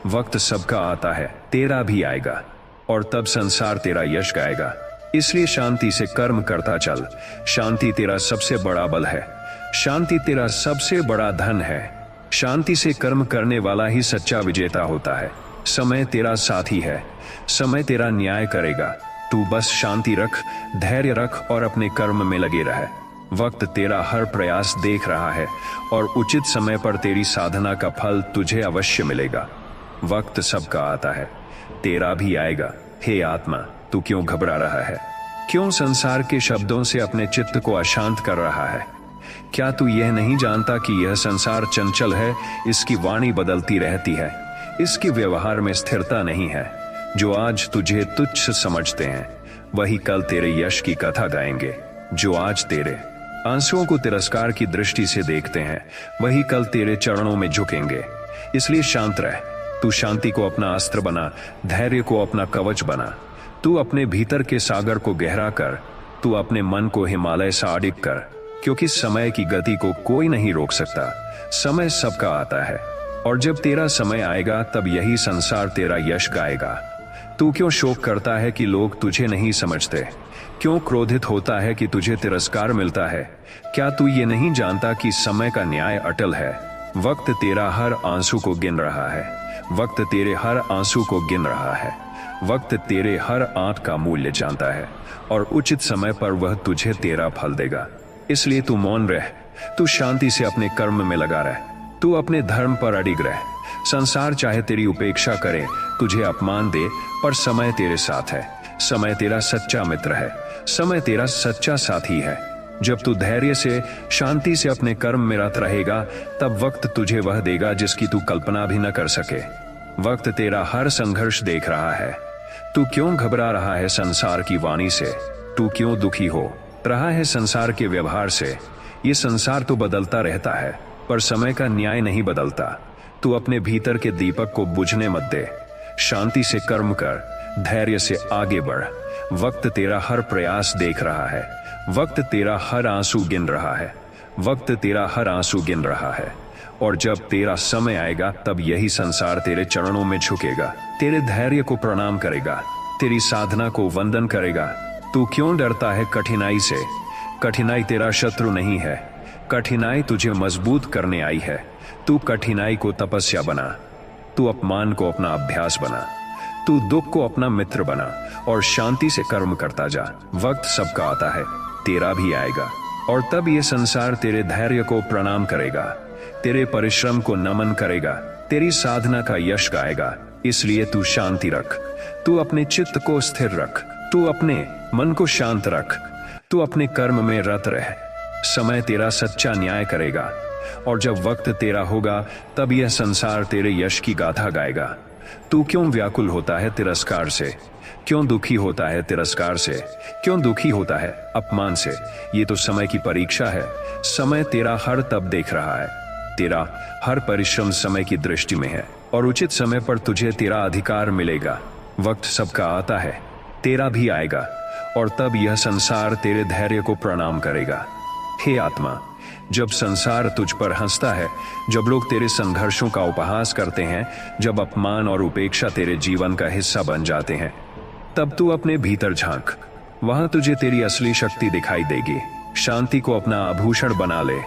वक्त सबका आता है, तेरा भी आएगा और तब संसार तेरा यश गाएगा। इसलिए शांति से कर्म करता चल। शांति तेरा सबसे बड़ा बल है, शांति तेरा सबसे बड़ा धन है। शांति से कर्म करने वाला ही सच्चा विजेता होता है। समय तेरा साथी है, समय तेरा न्याय करेगा। तू बस शांति रख, धैर्य रख और अपने कर्म में लगे रह। वक्त तेरा हर प्रयास देख रहा है और उचित समय पर तेरी साधना का फल तुझे अवश्य मिलेगा। वक्त सबका आता है, तेरा भी आएगा। हे आत्मा, तू क्यों घबरा रहा है? क्यों संसार के शब्दों से अपने चित्त को अशांत कर रहा है? क्या तू यह नहीं जानता कि यह संसार चंचल है, इसकी वाणी बदलती रहती है, इसके व्यवहार में स्थिरता नहीं है। जो आज तुझे तुच्छ समझते हैं वही कल तेरे यश की कथा गाएंगे। जो आज तेरे आंसुओं को तिरस्कार की दृष्टि से देखते हैं वही कल तेरे चरणों में झुकेंगे। इसलिए शांत रह। तू शांति को अपना अस्त्र बना, धैर्य को अपना कवच बना। तू अपने भीतर के सागर को गहरा कर, तू अपने मन को हिमालय सा अडिग कर, क्योंकि समय की गति को कोई नहीं रोक सकता। समय सबका आता है और जब तेरा समय आएगा तब यही संसार तेरा यश गाएगा। तू क्यों शोक करता है कि लोग तुझे नहीं समझते? क्यों क्रोधित होता है कि तुझे तिरस्कार मिलता है? क्या तू ये नहीं जानता कि समय का न्याय अटल है? वक्त तेरा हर आंसू को गिन रहा है, वक्त तेरे हर आंसू को गिन रहा है, वक्त तेरे हर आंख का मूल्य जानता है और उचित समय पर वह तुझे तेरा फल देगा। इसलिए तू मौन रह, तू शांति से अपने कर्म में लगा रह, तू अपने धर्म पर अडिग रह। संसार चाहे तेरी उपेक्षा करे, तुझे अपमान दे, पर समय तेरे साथ है। समय तेरा सच्चा मित्र है, समय तेरा सच्चा साथी है। जब तू धैर्य से, शांति से अपने कर्म में रत रहेगा तब वक्त तुझे वह देगा जिसकी तू कल्पना भी न कर सके। वक्त तेरा हर संघर्ष देख रहा है, तू क्यों घबरा रहा है संसार की वाणी से? तू क्यों दुखी हो रहा है संसार के व्यवहार से? ये संसार तो बदलता रहता है, पर समय का न्याय नहीं बदलता। तू अपने भीतर के दीपक को बुझने मत दे। शांति से कर्म कर, धैर्य से आगे बढ़। वक्त तेरा हर प्रयास देख रहा है, वक्त तेरा हर आंसू गिन रहा है, वक्त तेरा हर आंसू गिन रहा है। और जब तेरा समय आएगा तब यही संसार तेरे चरणों में झुकेगा, तेरे धैर्य को प्रणाम करेगा, तेरी साधना को वंदन करेगा। तू क्यों डरता है कठिनाई से? कठिनाई तेरा शत्रु नहीं है, कठिनाई तुझे मजबूत करने आई है। तू कठिनाई को तपस्या बना, तू अपमान को अपना अभ्यास बना, तू दुख को अपना मित्र बना और शांति से कर्म करता जा। वक्त सबका आता है, तेरा भी आएगा, और तब ये संसार तेरे धैर्य को प्रणाम करेगा, तेरे परिश्रम को नमन करेगा, तेरी साधना का यश गाएगा। इसलिए तू शांति रख, तू अपने चित्त को स्थिर रख, तू अपने मन को शांत रख, तू अपने कर्म में रत रह। समय तेरा सच्चा न्याय करेगा, और जब वक्त तेरा होगा तब यह संसार तेरे यश की गाथा गाएगा। तू क्यों व्याकुल होता है तिरस्कार से? क्यों दुखी होता है तिरस्कार से? क्यों दुखी होता है अपमान से? ये तो समय की परीक्षा है। समय तेरा हर तप देख रहा है, तेरा हर परिश्रम समय की दृष्टि में है, और उचित समय पर तुझे तेरा अधिकार मिलेगा। वक्त सबका आता है, तेरा भी आएगा, और तब यह संसार तेरे धैर्य को प्रणाम करेगा। हे आत्मा, जब संसार तुझ पर हंसता है, जब लोग तेरे संघर्षों का उपहास करते हैं, जब अपमान और उपेक्षा तेरे जीवन का हिस्सा बन जाते हैं, तब तू अपने भीतर झांक, वहां तुझे तेरी असली शक्ति दिखाई देगी। शांति को अपना आभूषण बना ले।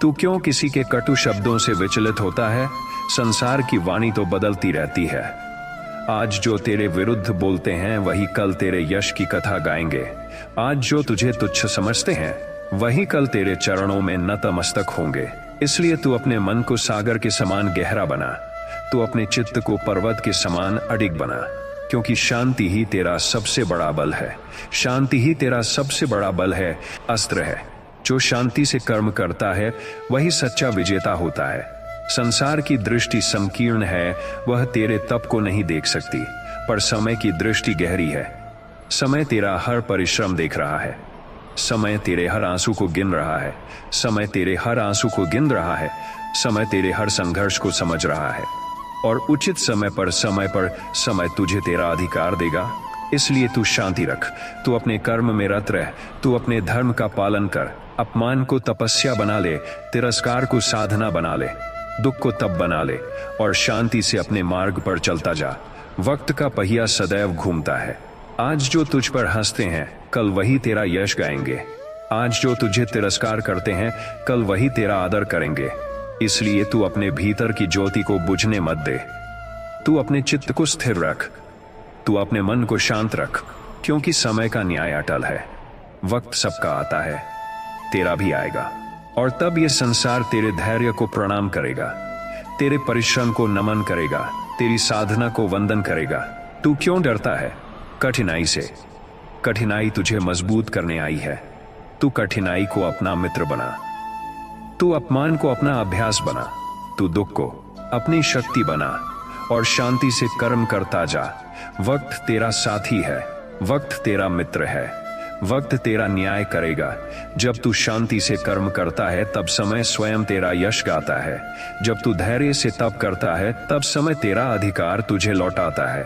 तू क्यों किसी के कटु शब्दों से विचलित होता है? संसार की वाणी तो बदलती रहती है। आज जो तेरे विरुद्ध बोलते हैं वही कल तेरे यश की कथा गाएंगे। आज जो तुझे तुच्छ समझते हैं वही कल तेरे चरणों में नतमस्तक होंगे। इसलिए तू अपने मन को सागर के समान गहरा बना, तू अपने चित्त को पर्वत के समान अडिग बना, क्योंकि शांति ही तेरा सबसे बड़ा बल है। शांति ही तेरा सबसे बड़ा बल है, अस्त्र है। जो शांति से कर्म करता है वही सच्चा विजेता होता है। संसार की दृष्टि संकीर्ण है, वह तेरे तप को नहीं देख सकती, पर समय की दृष्टि गहरी है। समय तेरा हर परिश्रम देख रहा है, समय तेरे हर आंसू को गिन रहा है, समय तेरे हर आंसू को गिन रहा है, समय तेरे हर संघर्ष को समझ रहा है, और उचित समय पर समय तुझे तेरा अधिकार देगा। इसलिए तू शांति रख, तू अपने कर्म में रत रह, तू अपने धर्म का पालन कर। अपमान को तपस्या बना ले, तिरस्कार को साधना बना ले, दुख को तप बना ले, और शांति से अपने मार्ग पर चलता जा। वक्त का पहिया सदैव घूमता है। आज जो तुझ पर हंसते हैं कल वही तेरा यश गाएंगे। आज जो तुझे तिरस्कार करते हैं कल वही तेरा आदर करेंगे। इसलिए तू अपने भीतर की ज्योति को बुझने मत दे। तू अपने चित्त को स्थिर रख, तू अपने मन को शांत रख, क्योंकि समय का न्याय अटल है। वक्त सबका आता है, तेरा भी आएगा, और तब यह संसार तेरे धैर्य को प्रणाम करेगा, तेरे परिश्रम को नमन करेगा, तेरी साधना को वंदन करेगा। तू क्यों डरता है कठिनाई से? कठिनाई तुझे मजबूत करने आई है। तू कठिनाई को अपना मित्र बना, तू अपमान को अपना अभ्यास बना, तू दुख को अपनी शक्ति बना, और शांति से कर्म करता जा। वक्त तेरा साथी है, वक्त तेरा मित्र है, वक्त तेरा न्याय करेगा। जब तू शांति से कर्म करता है तब समय स्वयं तेरा यश गाता है। जब तू धैर्य से तप करता है तब समय तेरा अधिकार तुझे लौटाता है।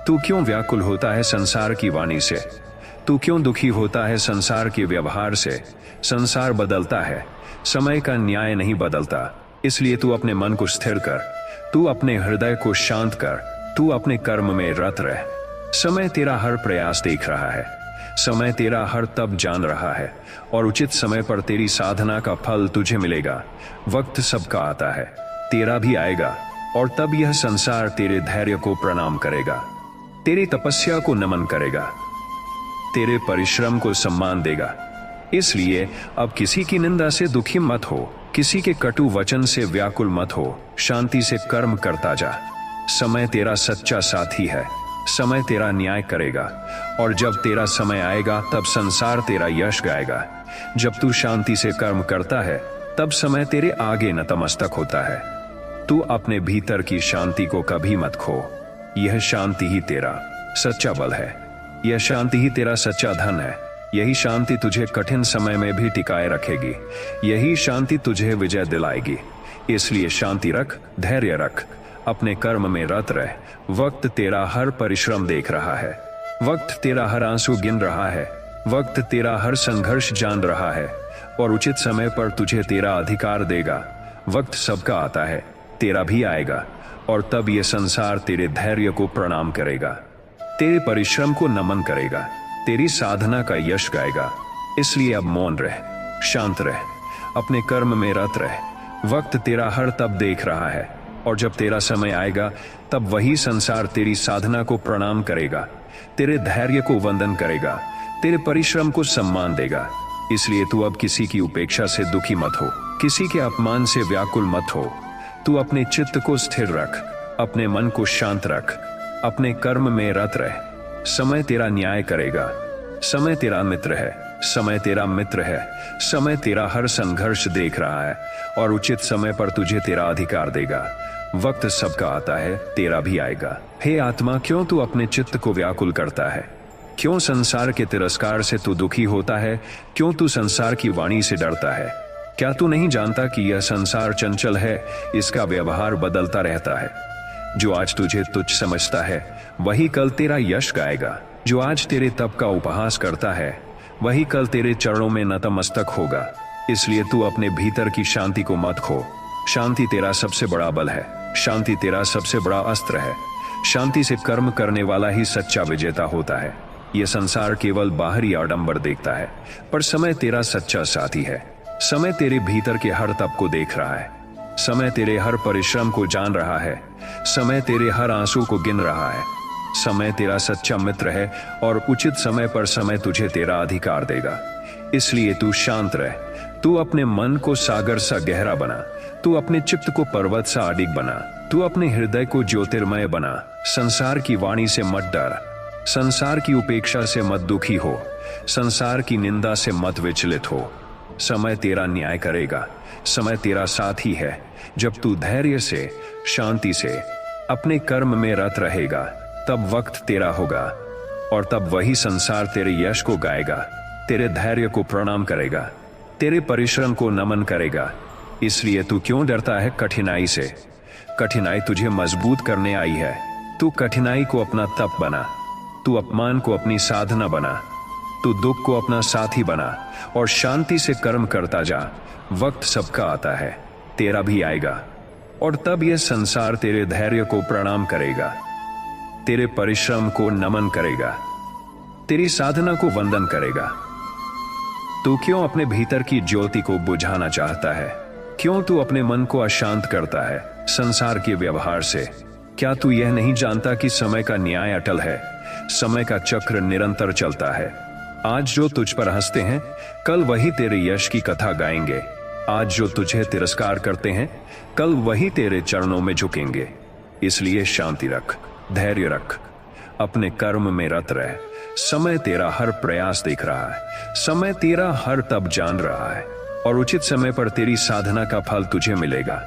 तू क्यों व्याकुल होता है संसार की वाणी से? तू क्यों दुखी होता है संसार के व्यवहार से? संसार बदलता है, समय का न्याय नहीं बदलता। इसलिए तू अपने मन को स्थिर कर, तू अपने हृदय को शांत कर, तू अपने कर्म में रत रह। समय तेरा हर प्रयास देख रहा है, समय तेरा हर तप जान रहा है, और उचित समय पर तेरी साधना का फल तुझे मिलेगा। वक्त सबका आता है, तेरा भी आएगा, और तब यह संसार तेरे धैर्य को प्रणाम करेगा, तेरी तपस्या को नमन करेगा, तेरे परिश्रम को सम्मान देगा। इसलिए अब किसी की निंदा से दुखी मत हो, किसी के कटु वचन से व्याकुल मत हो। शांति से कर्म करता जा। समय तेरा सच्चा साथी है, समय तेरा न्याय करेगा, और जब तेरा समय आएगा तब संसार तेरा यश गाएगा। जब तू शांति से कर्म करता है तब समय तेरे आगे नतमस्तक होता है। तू अपने भीतर की शांति को कभी मत खो, यह शांति ही तेरा सच्चा बल है। यह शांति ही तेरा सच्चा धन है। यही शांति तुझे कठिन समय में भी टिकाए रखेगी। यही शांति तुझे विजय दिलाएगी। इसलिए शांति रख, धैर्य रख, अपने कर्म में रत रह। वक्त तेरा हर परिश्रम देख रहा है। वक्त तेरा हर आंसू गिन रहा है। वक्त तेरा हर संघर्ष जान रहा है और उचित समय पर तुझे तेरा अधिकार देगा। वक्त सबका आता है, तेरा भी आएगा, और तब यह संसार तेरे धैर्य को प्रणाम करेगा, तेरे परिश्रम को नमन करेगा, तेरी साधना का यश गाएगा। इसलिए अब मौन रह, शांत रह, अपने कर्म में रत रह। वक्त तेरा हर तब देख रहा है, और जब तेरा समय आएगा तब वही संसार तेरी साधना को प्रणाम करेगा, तेरे धैर्य को वंदन करेगा, तेरे परिश्रम को सम्मान देगा। इसलिए तू अब किसी की उपेक्षा से दुखी मत हो, किसी के अपमान से व्याकुल मत हो। तू अपने चित्त को स्थिर रख, अपने मन को शांत रख, अपने कर्म में रत रह। समय तेरा न्याय करेगा। समय तेरा मित्र है। समय तेरा मित्र है। समय तेरा हर संघर्ष देख रहा है और उचित समय पर तुझे तेरा अधिकार देगा। वक्त सबका आता है, तेरा भी आएगा। हे आत्मा, क्यों तू अपने चित्त को व्याकुल करता है? क्यों संसार के तिरस्कार से तू दुखी होता है? क्यों तू संसार की वाणी से डरता है? क्या तू नहीं जानता कि यह संसार चंचल है, इसका व्यवहार बदलता रहता है। जो आज तुझे तुच्छ समझता है वही कल तेरा यश गाएगा। जो आज तेरे तप का उपहास करता है वही कल तेरे चरणों में नतमस्तक होगा। इसलिए तू अपने भीतर की शांति को मत खो। शांति तेरा सबसे बड़ा बल है। शांति तेरा सबसे बड़ा अस्त्र है। शांति से कर्म करने वाला ही सच्चा विजेता होता है। यह संसार केवल बाहरी आडंबर देखता है, पर समय तेरा सच्चा साथी है। समय तेरे भीतर के हर तप को देख रहा है। समय तेरे हर परिश्रम को जान रहा है। समय तेरे हर आंसू को गिन रहा है। समय तेरा सच्चा मित्र है और उचित समय पर समय तुझे तेरा अधिकार देगा। इसलिए तू शांत रह। तू अपने मन को सागर सा गहरा बना। तू अपने चित्त को पर्वत सा अडिग बना। तू अपने हृदय को ज्योतिर्मय बना। संसार की वाणी से मत डर। संसार की उपेक्षा से मत दुखी हो। संसार की निंदा से मत विचलित हो। समय तेरा न्याय करेगा। समय तेरा साथी है। जब तू धैर्य से, शांति से अपने कर्म में रत रहेगा तब वक्त तेरा होगा, और तब वही संसार तेरे यश को गाएगा, तेरे धैर्य को प्रणाम करेगा, तेरे परिश्रम को नमन करेगा। इसलिए तू क्यों डरता है कठिनाई से? कठिनाई तुझे मजबूत करने आई है। तू कठिनाई को अपना तप बना। तू अपमान को अपनी साधना बना। तू दुख को अपना साथी बना और शांति से कर्म करता जा। वक्त सबका आता है, तेरा भी आएगा, और तब यह संसार तेरे धैर्य को प्रणाम करेगा, तेरे परिश्रम को नमन करेगा, तेरी साधना को वंदन करेगा। तू क्यों अपने भीतर की ज्योति को बुझाना चाहता है? क्यों तू अपने मन को अशांत करता है संसार के व्यवहार से? क्या तू यह नहीं जानता कि समय का न्याय अटल है? समय का चक्र निरंतर चलता है। आज जो तुझ पर हंसते हैं कल वही तेरे यश की कथा गाएंगे। आज जो तुझे तिरस्कार करते हैं कल वही तेरे चरणों में झुकेंगे। इसलिए शांति रख, धैर्य रख, अपने कर्म में रत रह। समय तेरा हर प्रयास देख रहा है। समय तेरा हर तप जान रहा है, और उचित समय पर तेरी साधना का फल तुझे मिलेगा।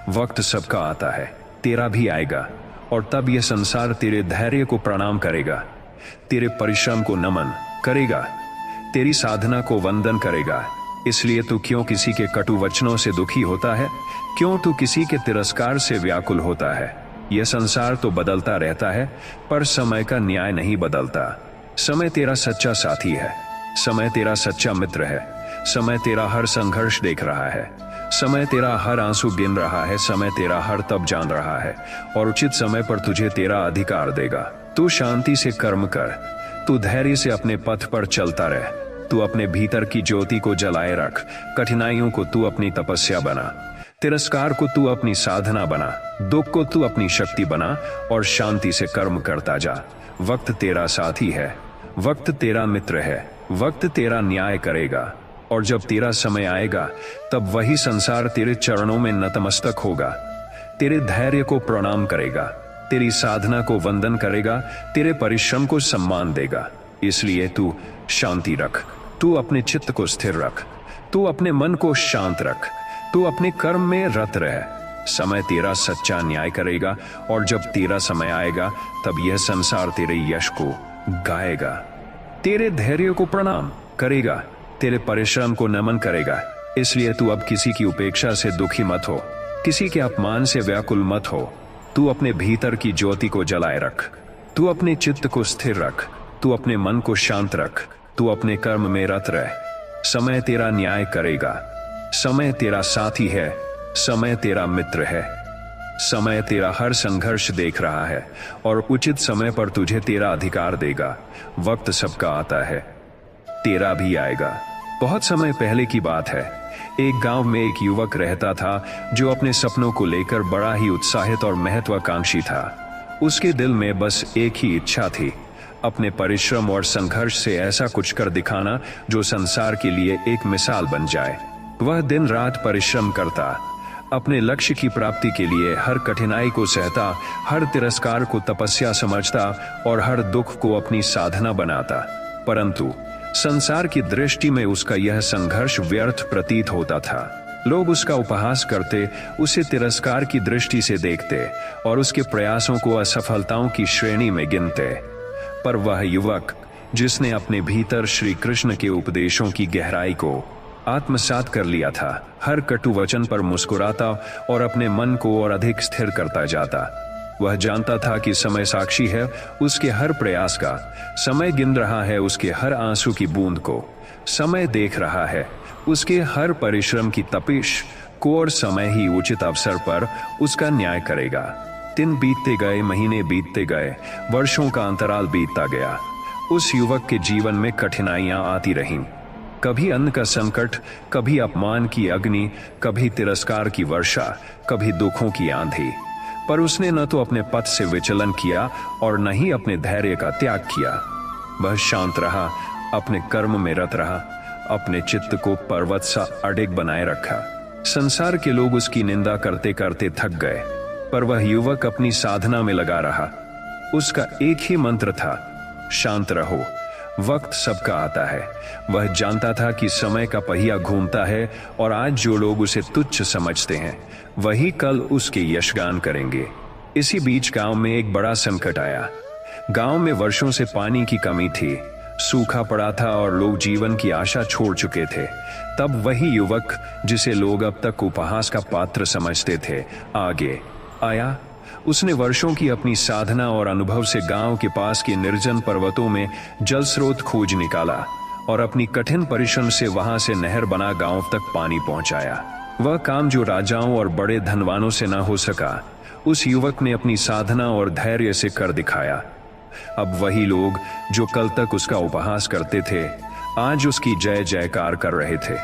वक्त सबका आता है, तेरा भी आएगा, और तब यह संसार तेरे धैर्य को प्रणाम करेगा, तेरे परिश्रम को नमन करेगा, तेरी साधना को वंदन करेगा। इसलिए तू क्यों किसी के कटु वचनों से दुखी होता है? क्यों तू किसी के तिरस्कार से व्याकुल होता है? यह संसार तो बदलता रहता है, पर समय का न्याय नहीं बदलता। समय तेरा सच्चा साथी है। समय तेरा सच्चा मित्र है। समय तेरा हर संघर्ष देख रहा है। समय तेरा हर आंसू गिन रहा है। समय तेरा हर तप जान रहा है, और उचित समय पर तुझे तेरा अधिकार देगा। तू शांति से कर्म कर। तू धैर्य से अपने पथ पर चलता रह। तू अपने भीतर की ज्योति को जलाए रख। कठिनाइयों को तू अपनी तपस्या बना। तिरस्कार को तू अपनी साधना बना। दुख को तू अपनी शक्ति बना, और शांति से कर्म करता जा। वक्त तेरा साथी है। वक्त तेरा मित्र है। वक्त तेरा न्याय करेगा, और जब तेरा समय आएगा तब वही संसार तेरे चरणों में नतमस्तक होगा, तेरे धैर्य को प्रणाम करेगा, तेरी साधना को वंदन करेगा, तेरे परिश्रम को सम्मान देगा। इसलिए तू शांति रख। तू अपने चित्त को स्थिर रख। तू अपने मन को शांत रख। तू अपने कर्म में रत रह। समय तेरा सच्चा न्याय करेगा, और जब तेरा समय आएगा तब यह संसार तेरे यश को गाएगा, तेरे धैर्य को प्रणाम करेगा, तेरे परिश्रम को नमन करेगा। इसलिए तू अब किसी की उपेक्षा से दुखी मत हो, किसी के अपमान से व्याकुल मत हो। तू अपने भीतर की ज्योति को जलाए रख, तू अपने चित्त को स्थिर रख, तू अपने मन को शांत रख, तू अपने कर्म में रत रह। समय तेरा न्याय करेगा, समय तेरा साथी है, समय तेरा मित्र है। समय तेरा हर संघर्ष देख रहा है और उचित समय पर तुझे तेरा अधिकार देगा। वक्त सबका आता है, तेरा भी आएगा। बहुत समय पहले की बात है, एक गांव में एक युवक रहता था जो अपने सपनों को लेकर बड़ा ही उत्साहित और महत्वाकांक्षी था। उसके दिल में बस एक ही इच्छा थी, अपने परिश्रम और संघर्ष से ऐसा कुछ कर दिखाना जो संसार के लिए एक मिसाल बन जाए। वह दिन रात परिश्रम करता, अपने लक्ष्य की प्राप्ति के लिए हर कठिनाई को सहता, हर तिरस्कार को तपस्या समझता और हर दुख को अपनी साधना बनाता। परंतु संसार की दृष्टि में उसका यह संघर्ष व्यर्थ प्रतीत होता था। लोग उसका उपहास करते, उसे तिरस्कार की दृष्टि से देखते और उसके प्रयासों को असफलताओं की श्रेणी में गिनते। पर वह युवक जिसने अपने भीतर श्री कृष्ण के उपदेशों की गहराई को आत्मसात कर लिया था, हर कटु वचन पर मुस्कुराता और अपने मन को और अधिक स्थिर करता जाता। वह जानता था कि समय साक्षी है उसके हर प्रयास का, समय गिन रहा है उसके हर आंसू की बूंद को, समय देख रहा है उसके हर परिश्रम की तपिश को, और समय ही उचित अवसर पर उसका न्याय करेगा। दिन बीतते गए, महीने बीतते गए, वर्षों का अंतराल बीतता गया। उस युवक के जीवन में कठिनाइयां आती रहीं, कभी अन्न का संकट, कभी अपमान की अग्नि, कभी तिरस्कार की वर्षा, कभी दुखों की आंधी। पर उसने न तो अपने पथ से विचलन किया और न ही अपने धैर्य का त्याग किया। वह शांत रहा, अपने कर्म में रत रहा, अपने चित्त को पर्वत सा अडिग बनाए रखा। संसार के लोग उसकी निंदा करते करते थक गए, पर वह युवक अपनी साधना में लगा रहा। उसका एक ही मंत्र था, शांत रहो, वक्त सबका आता है। वह जानता था कि समय का पहिया घूमता है और आज जो लोग उसे तुच्छ समझते हैं वही कल उसके यशगान करेंगे। इसी बीच गांव में एक बड़ा संकट आया। गांव में वर्षों से पानी की कमी थी, सूखा पड़ा था और लोग जीवन की आशा छोड़ चुके थे। तब वही युवक जिसे लोग अब तक उपहास का पात्र समझते थे आगे आया। उसने वर्षों की अपनी साधना और अनुभव से गांव के पास के निर्जन पर्वतों में जल स्रोत खोज निकाला और अपनी कठिन परिश्रम से वहां से नहर बना गांव तक पानी पहुंचाया। वह काम जो राजाओं और बड़े धनवानों से न हो सका, उस युवक ने अपनी साधना और धैर्य से कर दिखाया। अब वही लोग जो कल तक उसका उपहास करते थे, आज उसकी जय जयकार कर रहे थे।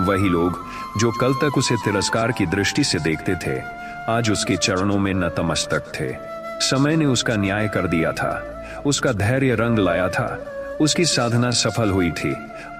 वही लोग जो कल तक उसे तिरस्कार की दृष्टि से देखते थे, आज उसके चरणों में नतमस्तक थे। समय ने उसका न्याय कर दिया था, उसका धैर्य रंग लाया था, उसकी साधना सफल हुई थी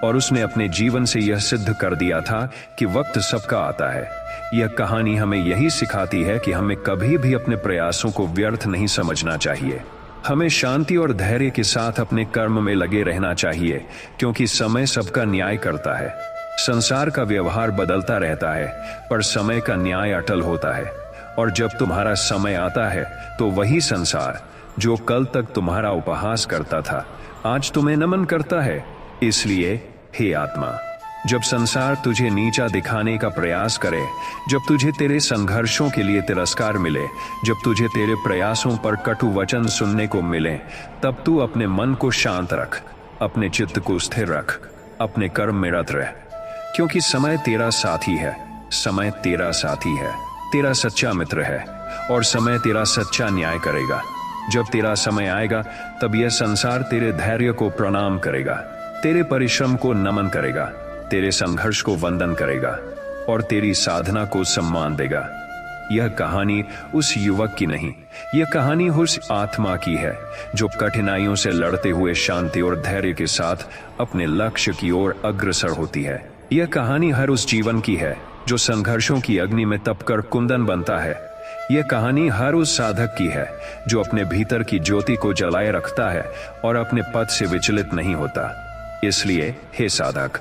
और उसने अपने जीवन से यह सिद्ध कर दिया था कि वक्त सबका आता है। यह कहानी हमें यही सिखाती है कि हमें कभी भी अपने प्रयासों को व्यर्थ नहीं समझना चाहिए। हमें शांति और धैर्य के साथ अपने कर्म में लगे रहना चाहिए, क्योंकि समय सबका न्याय करता है। संसार का व्यवहार बदलता रहता है, पर समय का न्याय अटल होता है। और जब तुम्हारा समय आता है तो वही संसार जो कल तक तुम्हारा उपहास करता था, आज तुम्हें नमन करता है। इसलिए हे आत्मा, जब संसार तुझे नीचा दिखाने का प्रयास करे, जब तुझे तेरे संघर्षों के लिए तिरस्कार मिले, जब तुझे तेरे प्रयासों पर कटु वचन सुनने को मिले, तब तू अपने मन को शांत रख, अपने चित्त को स्थिर रख, अपने कर्म में रत रह, क्योंकि समय तेरा साथी है। समय तेरा साथी है, तेरा सच्चा मित्र है और समय तेरा सच्चा न्याय करेगा। जब तेरा समय आएगा तब यह संसार तेरे धैर्य को प्रणाम करेगा, तेरे परिश्रम को नमन करेगा, तेरे संघर्ष को वंदन करेगा और तेरी साधना को सम्मान देगा। यह कहानी उस युवक की नहीं, यह कहानी उस आत्मा की है जो कठिनाइयों से लड़ते हुए शांति और धैर्य के साथ अपने लक्ष्य की ओर अग्रसर होती है। यह कहानी हर उस जीवन की है जो संघर्षों की अग्नि में तपकर कुंदन बनता है। यह कहानी हर उस साधक की है जो अपने भीतर की ज्योति को जलाए रखता है और अपने पथ से विचलित नहीं होता। इसलिए हे साधक,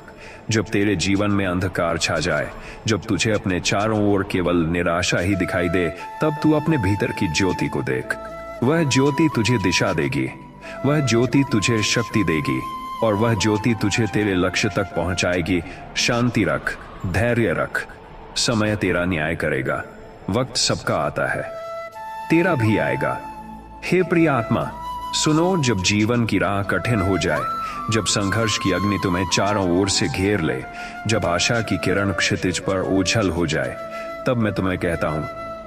जब तेरे जीवन में अंधकार छा जाए, जब तुझे अपने चारों ओर केवल निराशा ही दिखाई दे, तब तू अपने भीतर की ज्योति को देख। वह ज्योति तुझे दिशा देगी, वह ज्योति तुझे शक्ति देगी और वह ज्योति तुझे तेरे लक्ष्य तक पहुंचाएगी। शांति रख, धैर्य रख, समय तेरा न्याय करेगा। वक्त सबका आता है, तेरा भी आएगा। हे प्रिय आत्मा, सुनो, जब जीवन की राह कठिन हो जाए, जब संघर्ष की अग्नि तुम्हें चारों ओर से घेर ले, जब आशा की किरण क्षितिज पर ओझल हो जाए, तब मैं तुम्हें कहता हूं,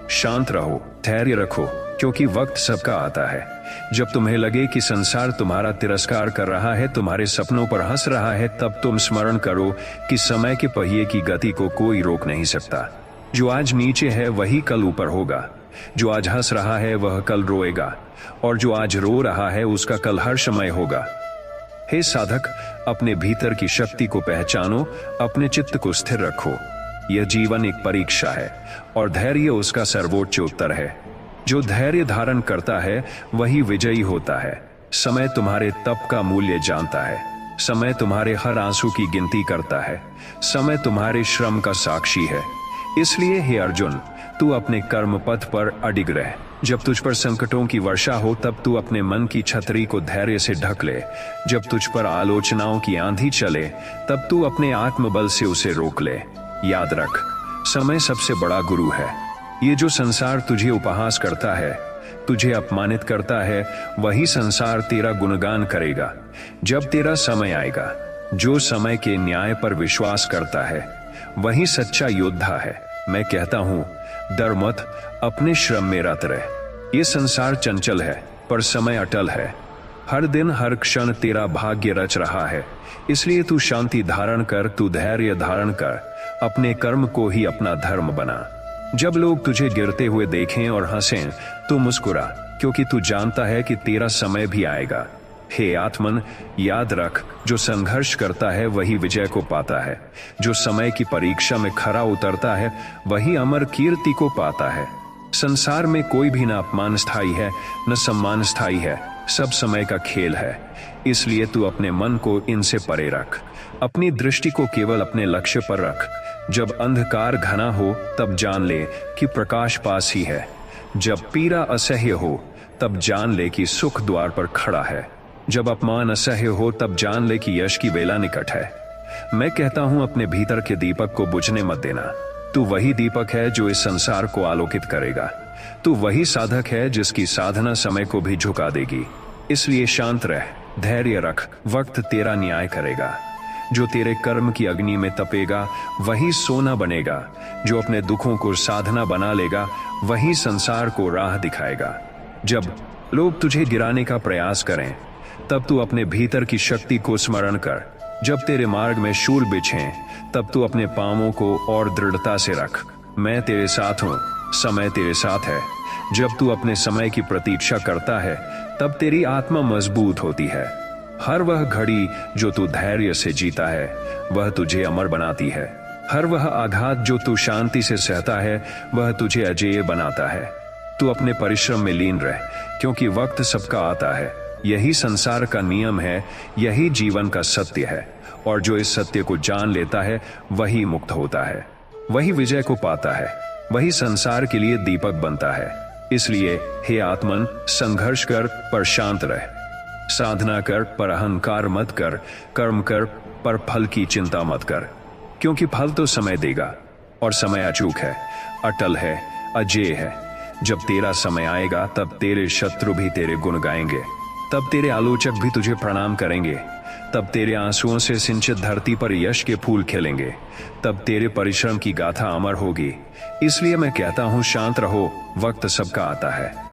शांत रहो, धैर्य रखो, क्योंकि वक्त सबका आता है। जब तुम्हें लगे कि संसार तुम्हारा तिरस्कार कर रहा है, तुम्हारे सपनों पर हंस रहा है, तब तुम स्मरण करो कि समय के पहिए की गति को कोई रोक नहीं सकता। जो आज नीचे है वही कल ऊपर होगा, जो आज हंस रहा है वह कल रोएगा, और जो आज रो रहा है उसका कल हर्षमय होगा। हे साधक, अपने भीतर की शक्ति को पहचानो, अपने चित्त को स्थिर रखो। यह जीवन एक परीक्षा है और धैर्य उसका सर्वोच्च उत्तर है। जो धैर्य धारण करता है वही विजयी होता है। समय तुम्हारे तप का मूल्य जानता है, समय तुम्हारे हर आंसू की गिनती करता है, समय तुम्हारे श्रम का साक्षी है। इसलिए हे अर्जुन, तू अपने कर्म पथ पर अडिग रह। जब तुझ पर संकटों की वर्षा हो, तब तू अपने मन की छतरी को धैर्य से ढक ले। जब तुझ पर आलोचनाओं की आंधी चले, तब तू अपने आत्मबल से उसे रोक ले। याद रख, समय सबसे बड़ा गुरु है। ये जो संसार तुझे उपहास करता है, तुझे अपमानित करता है, वही संसार तेरा गुणगान करेगा जब तेरा समय आएगा। जो समय के न्याय पर विश्वास करता है वही सच्चा योद्धा है। मैं कहता हूं, डर मत, अपने श्रम में रत रह। ये संसार चंचल है पर समय अटल है। हर दिन हर क्षण तेरा भाग्य रच रहा है। इसलिए तू शांति धारण कर, तू धैर्य धारण कर, अपने कर्म को ही अपना धर्म बना। जब लोग तुझे गिरते हुए देखें और हंसें, तो मुस्कुरा, क्योंकि तू जानता है कि तेरा समय भी आएगा। हे आत्मन, याद रख, जो संघर्ष करता है वही विजय को पाता है। जो समय की परीक्षा में खरा उतरता है वही अमर कीर्ति को पाता है। संसार में कोई भी न अपमान स्थायी है न सम्मान स्थायी है, सब समय का खेल है। इसलिए तू अपने मन को इनसे परे रख, अपनी दृष्टि को केवल अपने लक्ष्य पर रख। जब अंधकार घना हो तब जान ले कि प्रकाश पास ही है। जब पीड़ा असह्य हो तब जान ले कि सुख द्वार पर खड़ा है। जब अपमान असह्य हो तब जान ले कि यश की बेला निकट है। मैं कहता हूं, अपने भीतर के दीपक को बुझने मत देना। तू वही दीपक है जो इस संसार को आलोकित करेगा। तू वही साधक है जिसकी साधना समय को भी झुका देगी। इसलिए शांत रह, धैर्य रख, वक्त तेरा न्याय करेगा। जो तेरे कर्म की अग्नि में तपेगा वही सोना बनेगा। जो अपने दुखों को साधना बना लेगा वही संसार को राह दिखाएगा। जब लोग तुझे गिराने का प्रयास करें, तब तू अपने भीतर की शक्ति को स्मरण कर। जब तेरे मार्ग में शूल बिछें, तब तू अपने पांवों को और दृढ़ता से रख। मैं तेरे साथ हूं, समय तेरे साथ है। जब तू अपने समय की प्रतीक्षा करता है, तब तेरी आत्मा मजबूत होती है। हर वह घड़ी जो तू धैर्य से जीता है, वह तुझे अमर बनाती है। हर वह आघात जो तू शांति से सहता है, वह तुझे अजेय बनाता है। तू अपने परिश्रम में लीन रह, क्योंकि वक्त सबका आता है। यही संसार का नियम है, यही जीवन का सत्य है। और जो इस सत्य को जान लेता है वही मुक्त होता है, वही विजय को पाता है, वही संसार के लिए दीपक बनता है। इसलिए हे आत्मन, संघर्ष कर पर शांत रह, साधना कर पर अहंकार मत कर, कर्म कर पर फल की चिंता मत कर, क्योंकि फल तो समय देगा और समय अचूक है, अटल है, अजेय है। जब तेरा समय आएगा तब तेरे शत्रु भी तेरे गुण गाएंगे, तब तेरे आलोचक भी तुझे प्रणाम करेंगे, तब तेरे आंसुओं से सिंचित धरती पर यश के फूल खिलेंगे, तब तेरे परिश्रम की गाथा अमर होगी। इसलिए मैं कहता हूं, शांत रहो, वक्त सबका आता है।